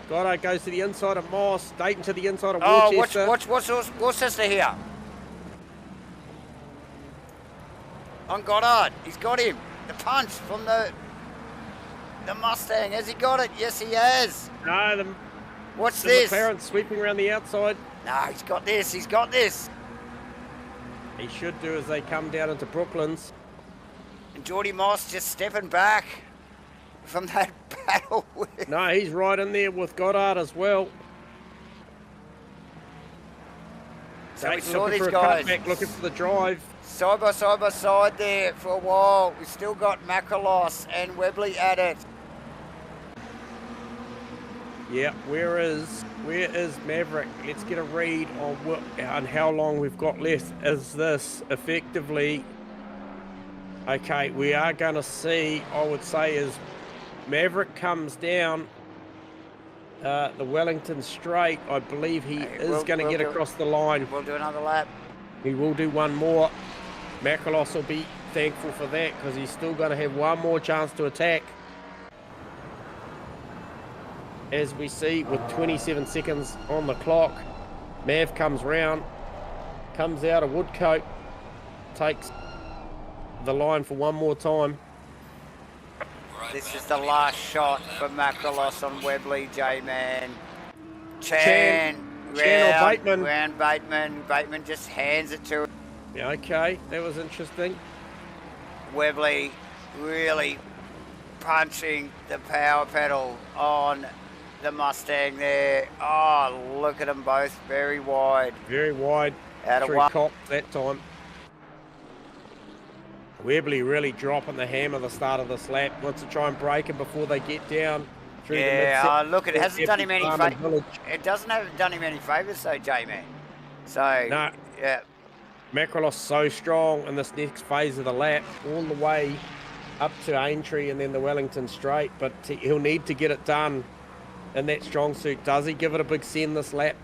Goddard goes to the inside of Moss. Dayton to the inside of Worcester. Watch Worcester here. On Goddard. He's got him. The punch from the Mustang. Has he got it? Yes, he has. No, what's this? McLaren sweeping around the outside. No, he's got this. He's got this. He should do as they come down into Brooklands. And Geordie Moss just stepping back from that battle. No, he's right in there with Goddard as well. So we saw these guys looking for the drive. Side by side there for a while. We've still got Makalos and Webley at it. Yeah, where is Maverick? Let's get a read on how long we've got left. Is this effectively... Okay, we are going to see, I would say, as Maverick comes down the Wellington Straight, I believe he is going to get across the line. We'll do another lap. He will do one more. Makalos will be thankful for that because he's still going to have one more chance to attack. As we see, with 27 seconds on the clock, Mav comes round, comes out of Woodcote, takes the line for one more time. This is the last shot for Makalos on Webley, J-Man. Chan or Bateman. Round Bateman. Bateman just hands it to him. Yeah, okay, that was interesting. Webley really punching the power pedal on the Mustang there. Oh, look at them both, very wide. Very wide. Out of one. Cop that time. Webley really dropping the hammer at the start of this lap. Wants to try and break him before they get down through the mid-set. Look, it hasn't done him any favours. It doesn't have done him any favours though, J-Man. So, no. Yeah. Macrolos so strong in this next phase of the lap, all the way up to Aintree and then the Wellington Straight, but he'll need to get it done in that strong suit. Does he give it a big send this lap?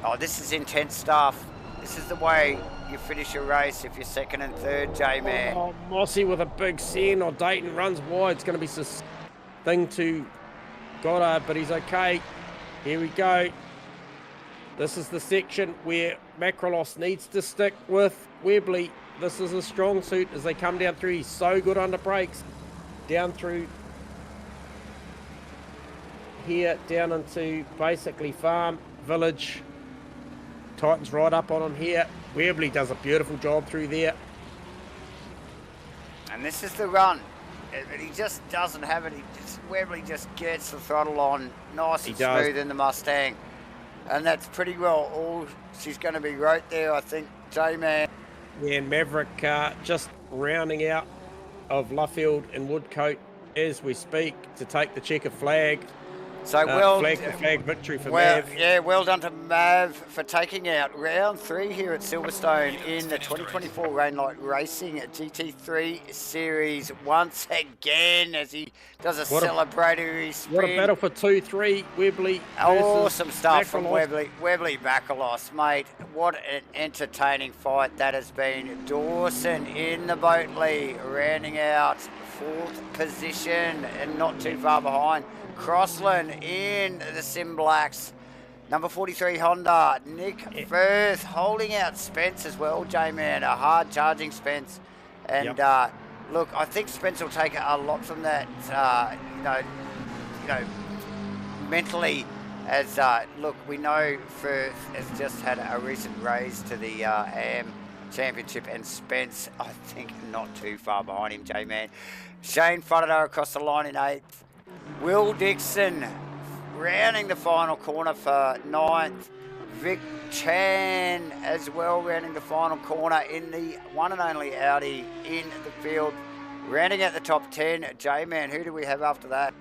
Oh, this is intense stuff. This is the way you finish a race if you're second and third, J-Man. Oh, Mossy with a big send, or Dayton runs wide. It's going to be this thing to Goddard, but he's okay. Here we go. This is the section where Macrolos needs to stick with Webley. This is a strong suit as they come down through. He's so good under brakes. Down through here, down into basically Farm, Village. Tightens right up on him here. Webley does a beautiful job through there. And this is the run. but he just doesn't have it. Webley just gets the throttle on nice and smooth in the Mustang. And that's pretty well all she's going to be right there, I think, J-Man. Yeah, and Maverick just rounding out of Luffield and Woodcote as we speak to take the checker flag. So flag victory for Mav. Yeah, well done to Mav for taking out round 3 here at Silverstone in the 2024 Rainlight Racing GT3 Series once again as he does a celebratory spin. What a battle for 2-3, Webley. Awesome stuff from Webley Bacallos, mate. What an entertaining fight that has been. Dawson in the Boatley, rounding out 4th position and not too far behind. Crossland in the Sim Blacks. Number 43 Honda, Nick Firth holding out Spence as well, J-Man, a hard charging Spence. And look, I think Spence will take a lot from that, mentally as, look, we know Firth has just had a recent raise to the AM Championship and Spence, I think, not too far behind him, J-Man. Shane Fudder across the line in 8th. Will Dixon rounding the final corner for 9th. Vic Chan as well rounding the final corner in the one and only Audi in the field. Rounding out the top 10, J-Man, who do we have after that?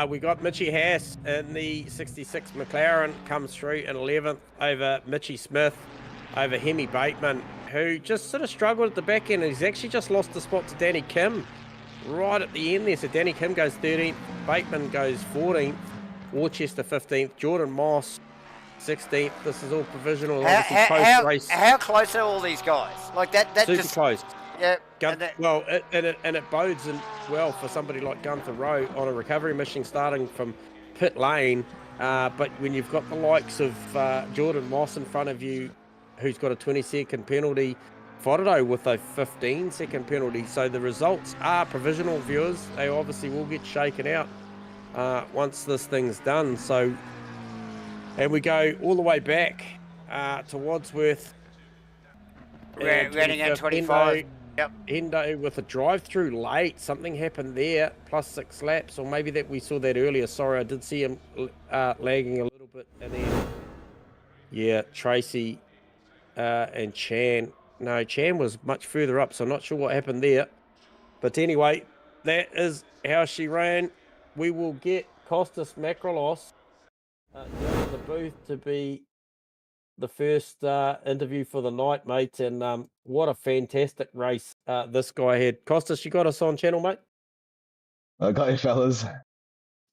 We got Mitchie Haas in the 66 McLaren, comes through in 11th over Mitchie Smith, over Hemi Bateman, who just sort of struggled at the back end. He's actually just lost the spot to Danny Kim right at the end there. So Danny Kim goes 13th, Bateman goes 14th, Worcester 15th, Jordan Moss 16th. This is all provisional. How close are all these guys? Like that super just close. Yeah. It bodes well for somebody like Gunther Rowe on a recovery mission starting from pit lane. But when you've got the likes of Jordan Moss in front of you, who's got a 20-second penalty, Foddo with a 15-second penalty. So the results are provisional, viewers. They obviously will get shaken out once this thing's done. So, and we go all the way back to Wadsworth. Running at 25. Yep. Endo with a drive-through late. Something happened there. Plus 6 laps, or maybe that we saw that earlier. Sorry, I did see him lagging a little bit. And then, Tracy and Chan. No, Chan was much further up, so I'm not sure what happened there. But anyway, that is how she ran. We will get Kostas Makrolos down to the booth to be the first interview for the night, mate. And what a fantastic race this guy had. Kostas, you got us on channel, mate? I got you, fellas.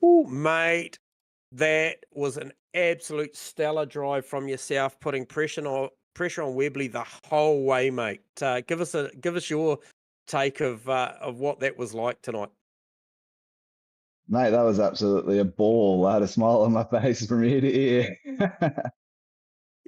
Oh, mate, that was an absolute stellar drive from yourself, putting pressure on Webley the whole way, mate. Give us your take of what that was like tonight. Mate, that was absolutely a ball. I had a smile on my face from ear to ear.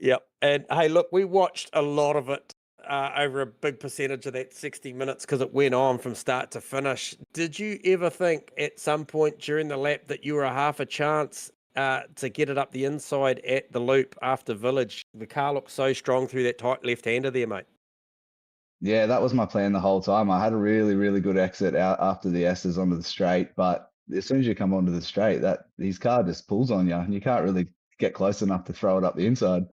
Yep. And hey, look, we watched a lot of it over a big percentage of that 60 minutes because it went on from start to finish. Did you ever think at some point during the lap that you were a half a chance to get it up the inside at the loop after Village? The car looked so strong through that tight left-hander there, mate. Yeah, that was my plan the whole time. I had a really, really good exit out after the S's onto the straight, but as soon as you come onto the straight, his car just pulls on you, and you can't really get close enough to throw it up the inside.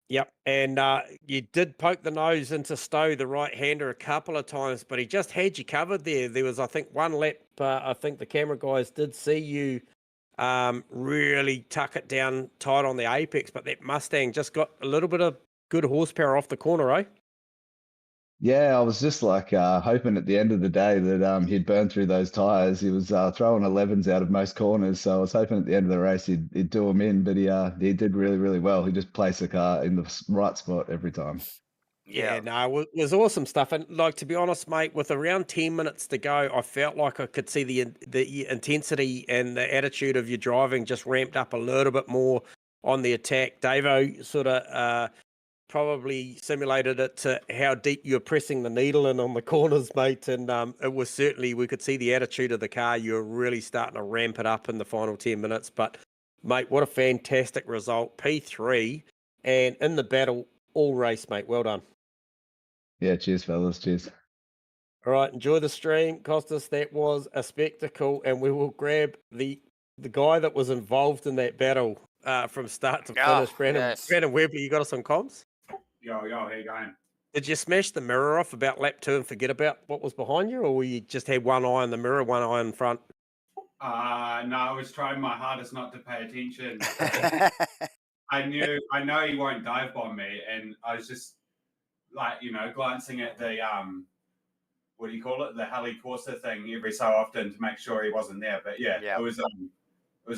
Yep. And you did poke the nose into Stowe, the right-hander, a couple of times, but he just had you covered there. There was, I think, one lap, I think the camera guys did see you really tuck it down tight on the apex, but that Mustang just got a little bit of good horsepower off the corner, eh? Yeah, I was just like hoping at the end of the day that he'd burn through those tires. He was throwing 11s out of most corners, so I was hoping at the end of the race he'd do them in, but he did really, really well. He just placed the car in the right spot every time. Yeah, no, it was awesome stuff. And like, to be honest, mate, with around 10 minutes to go, I felt like I could see the intensity and the attitude of your driving just ramped up a little bit more on the attack. Davo sort of probably simulated it to how deep you're pressing the needle in on the corners, mate. And it was certainly, we could see the attitude of the car. You're really starting to ramp it up in the final 10 minutes. But, mate, what a fantastic result. P3 and in the battle all race, mate. Well done. Yeah, cheers, fellas. Cheers. All right, enjoy the stream, Costas. That was a spectacle, and we will grab the guy that was involved in that battle from start to finish. Brandon Webley, you got us on comms? Yo, how you going? Did you smash the mirror off about lap 2 and forget about what was behind you, or you just had one eye on the mirror, one eye in front? No, I was trying my hardest not to pay attention. I know he won't dive bomb me, and I was just like, glancing at the what do you call it, the heli Corsa thing every so often to make sure he wasn't there. But yeah. It was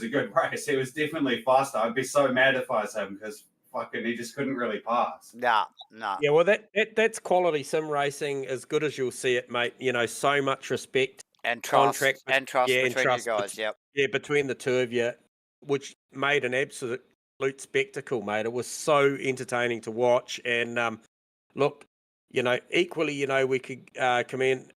a good race. It was definitely faster. I'd be so mad if I was him because fucking he just couldn't really pass. No. Yeah, well, that's quality sim racing as good as you'll see it, mate. So much respect and trust between you guys. Yeah, between the two of you, which made an absolute spectacle, mate. It was so entertaining to watch. And look, equally, we could commend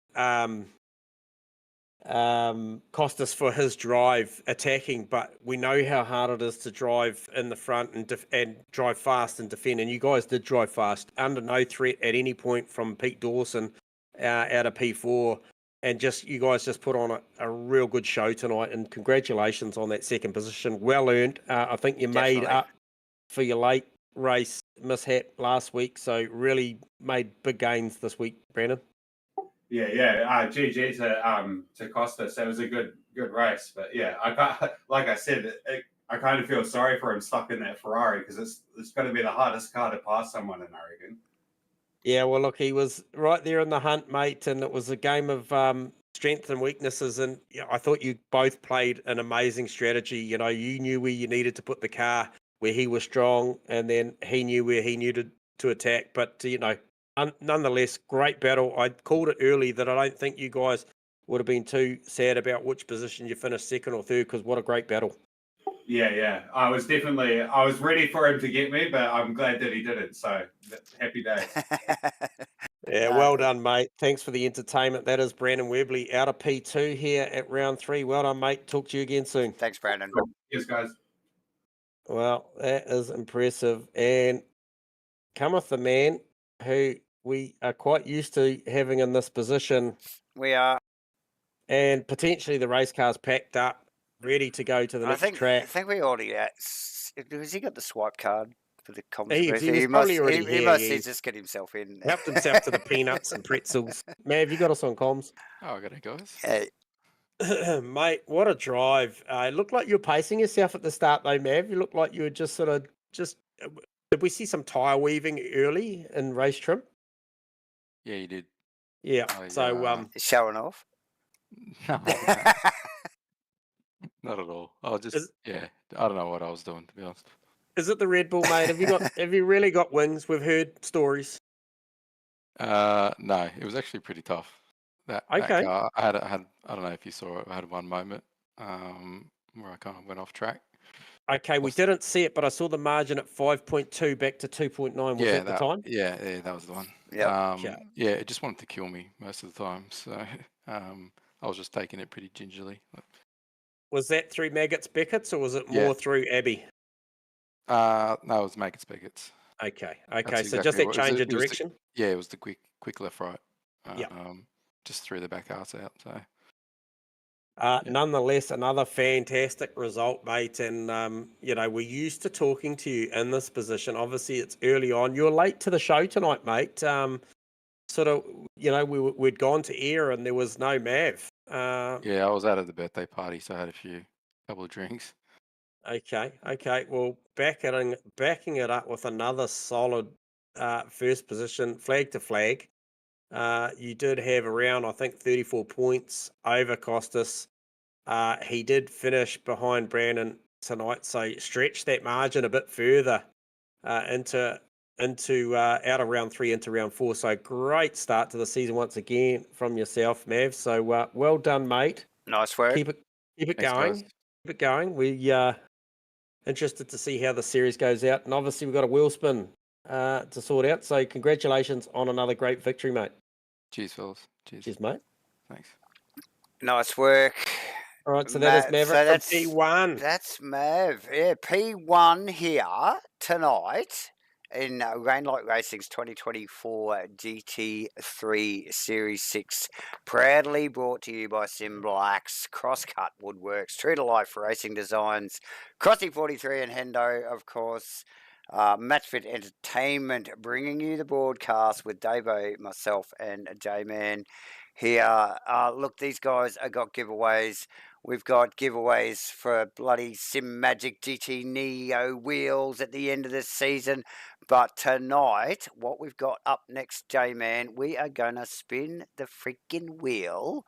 Costas for his drive attacking, but we know how hard it is to drive in the front and drive fast and defend. And you guys did drive fast, under no threat at any point from Pete Dawson out of P4. And you guys just put on a real good show tonight. And congratulations on that second position. Well earned. I think you made up for your late race mishap last week. So really made big gains this week, Brandon. Yeah. GG to Costas. That was a good race. But yeah, like I said, I kind of feel sorry for him stuck in that Ferrari because it's going to be the hardest car to pass someone in, I reckon. Yeah, well, look, he was right there in the hunt, mate, and it was a game of strengths and weaknesses. And I thought you both played an amazing strategy. You knew where you needed to put the car, where he was strong, and then he knew where he needed to attack. But nonetheless, great battle. I called it early that I don't think you guys would have been too sad about which position you finished second or third, because what a great battle. Yeah. I was ready for him to get me, but I'm glad that he didn't. So happy days. Yeah, well done, mate. Thanks for the entertainment. That is Brandon Webley out of P2 here at round 3. Well done, mate. Talk to you again soon. Thanks, Brandon. Yes, guys. Well, that is impressive. And cometh the man who we are quite used to having in this position. We are. And potentially the race car's packed up, ready to go to the next track. I think we already has he got the swipe card for the comms? He must just get himself in. Helped himself to the peanuts and pretzels. Mav, you got us on comms? Oh, I got it, guys. Hey. Mate, what a drive. It looked like you were pacing yourself at the start though, Mav. You looked like you were just did we see some tyre weaving early in race trim? Yeah, you did. Yeah. Showing off? No. Not at all. I don't know what I was doing, to be honest. Is it the Red Bull, mate? Have you really got wings? We've heard stories. No, it was actually pretty tough. That car, I don't know if you saw it. I had one moment where I kind of went off track. Okay, we didn't see it, but I saw the margin at 5.2 back to 2.9. Was that the time? Yeah, that was the one. Yeah. Yeah, it just wanted to kill me most of the time. So I was just taking it pretty gingerly. Was that through Maggots Beckett's or was it more through Abbey? No, it was Maggots Beckett's. Okay. That's So just that change of direction? It was the quick left right. Yeah. Just threw the back arse out. So. Nonetheless, another fantastic result, mate. And, we're used to talking to you in this position. Obviously, it's early on. You're late to the show tonight, mate. We'd gone to air and there was no Mav. Yeah, I was out at the birthday party, so I had a couple of drinks. Okay. Well, backing it up with another solid first position, flag to flag. You did have around, I think, 34 points over Costas. He did finish behind Brandon tonight, so stretched that margin a bit further into out of round 3 into round 4. So great start to the season once again from yourself, Mav. So well done, mate. Nice work. Keep it Thanks, going. guys. Keep it going. We interested to see how the series goes out, and obviously we've got a wheel spin to sort out. So congratulations on another great victory, mate. Cheers, fellas. Cheers, mate. Thanks. Nice work. All right, so that is Maverick from P1. That's Mav. Yeah, P1 here tonight. in Rainlight Racing's 2024 GT3 Series 6, proudly brought to you by Simblacks, Crosscut Woodworks, True to Life Racing Designs, Crossy 43 and Hendo, of course, MATCHFIT Entertainment, bringing you the broadcast with Davo, myself, and J-Man here. Look, these guys have got giveaways. We've got giveaways for bloody Sim Magic GT Neo wheels at the end of this season. But tonight, what we've got up next, J-Man, we are going to spin the freaking wheel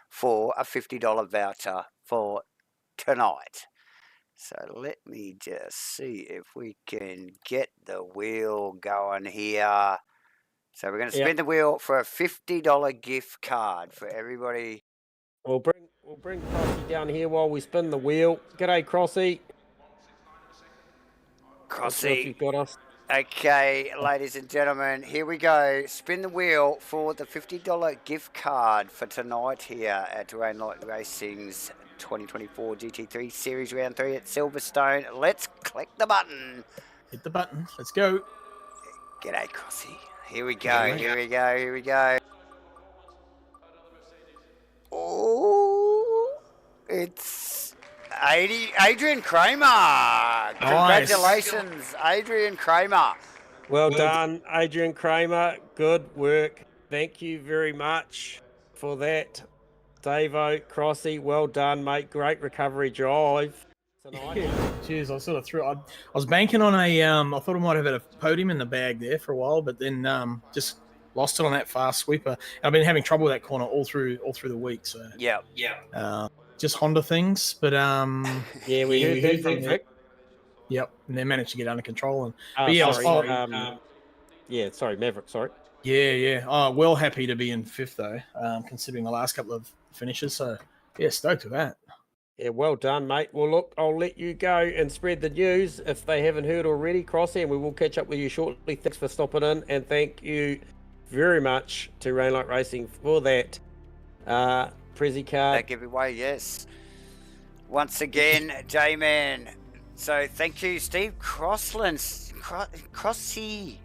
for a $50 voucher for tonight. So let me just see if we can get the wheel going here. So we're going to spin the wheel for a $50 gift card for everybody. We'll bring Crossy down here while we spin the wheel. G'day, Crossy. Crossy, if you've got us. Okay, ladies and gentlemen, here we go. Spin the wheel for the $50 gift card for tonight here at Rainlight Racing's 2024 GT3 Series Round 3 at Silverstone. Let's click the button. Hit the button. Let's go. G'day, Crossy. Here we go. Here we go. Here we go. Oh, it's Adrian Kramer. Congratulations, Adrian Kramer. Well done, Adrian Kramer. Good work. Thank you very much for that. Davo, Crossy, well done, mate. Great recovery drive tonight. Yeah, cheers. I sort of threw. I was banking on a. I thought I might have had a podium in the bag there for a while, but then just lost it on that fast sweeper. And I've been having trouble with that corner all through the week. So yeah. Just Honda things, but yeah, we heard that from Vic. Yep, and they managed to get under control. And sorry, Maverick. Sorry. Yeah. Oh, well, happy to be in fifth though, considering the last couple of finishes. So yeah, stoked with that. Yeah, well done, mate. Well, look, I'll let you go and spread the news if they haven't heard already, Crossy, and we will catch up with you shortly. Thanks for stopping in, and thank you very much to Rainlight Racing for that Prezi card. That giveaway, yes. Once again, J-Man. So thank you, Steve Crossland, Steve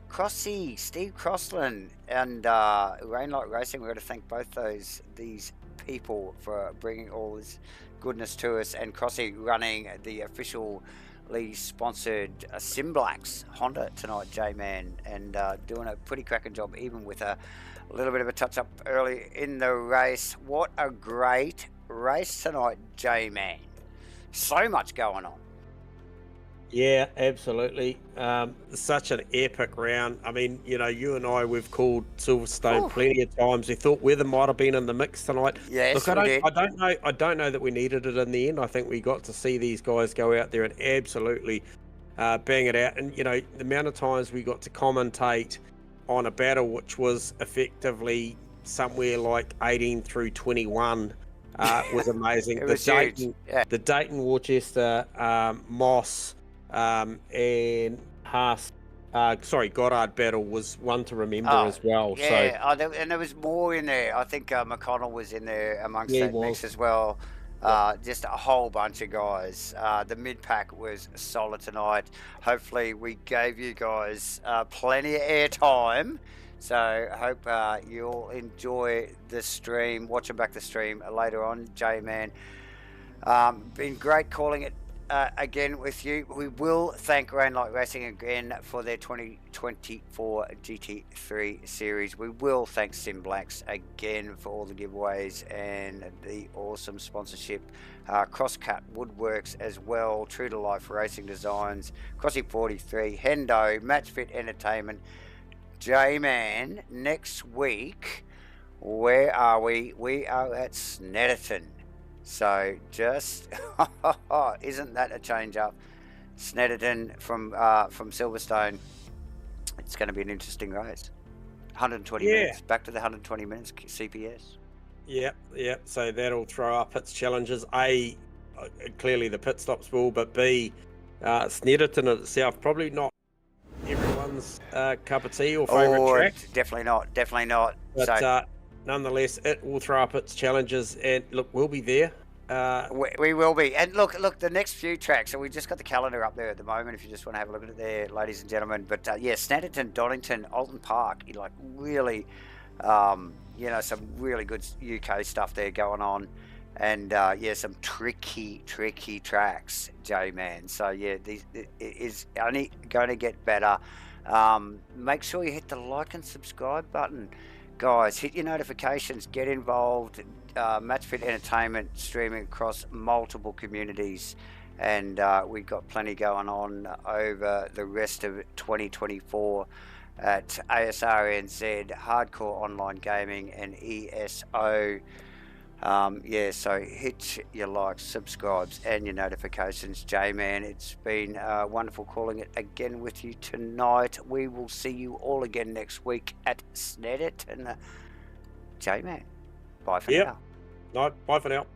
Crossland, and Rainlight Racing. We've got to thank both these people for bringing all this goodness to us, and Crossy running the officially sponsored Simblacks Honda tonight, J-Man, and doing a pretty cracking job, even with a little bit of a touch-up early in the race. What a great race tonight, J-Man. So much going on. Yeah, absolutely. Such an epic round. I mean, you and I, we've called Silverstone plenty of times. We thought weather might have been in the mix tonight. Yes, look, I don't know that we needed it in the end. I think we got to see these guys go out there and absolutely bang it out. And the amount of times we got to commentate on a battle which was effectively somewhere like 18 through 21 was amazing. The Dayton, Worcester, Moss, and Haas, Goddard battle was one to remember as well. Yeah, and there was more in there. I think McConnell was in there amongst that mix as well. Just a whole bunch of guys. The mid-pack was solid tonight. Hopefully we gave you guys plenty of airtime. So I hope you'll enjoy the stream, watching back the stream later on, J-Man. Been great calling it again with you. We will thank Rainlight Racing again for their 2024 GT3 series. We will thank Simblacks again for all the giveaways and the awesome sponsorship. Crosscut Woodworks as well, True to Life Racing Designs, Crossy 43, Hendo, MATCHFIT Entertainment. J-Man, next week, where are we? We are at Snetterton. So just, isn't that a change up? Snetterton from Silverstone. It's going to be an interesting race. 120 minutes, back to the 120 minutes CPS. Yep. So that'll throw up its challenges. A, clearly the pit stops will, but B, Snetterton itself, probably not everyone's cup of tea or favourite track. Definitely not. But nonetheless, it will throw up its challenges, and look, we'll be there. We will be. And look, the next few tracks, so we just got the calendar up there at the moment if you just want to have a look at it there, ladies and gentlemen. But yeah, Snetterton, Donington, Alton Park, like really, some really good UK stuff there going on. And yeah, some tricky tracks, J-Man. So yeah, it is only going to get better. Make sure you hit the like and subscribe button. Guys, hit your notifications, get involved. MATCHFIT Entertainment streaming across multiple communities, and we've got plenty going on over the rest of 2024 at ASRNZ, Hardcore Online Gaming, and ESO. Yeah, so hit your likes, subscribes, and your notifications, J-Man. It's been wonderful calling it again with you tonight. We will see you all again next week at Snetterton. J-Man, bye for now. No, bye for now.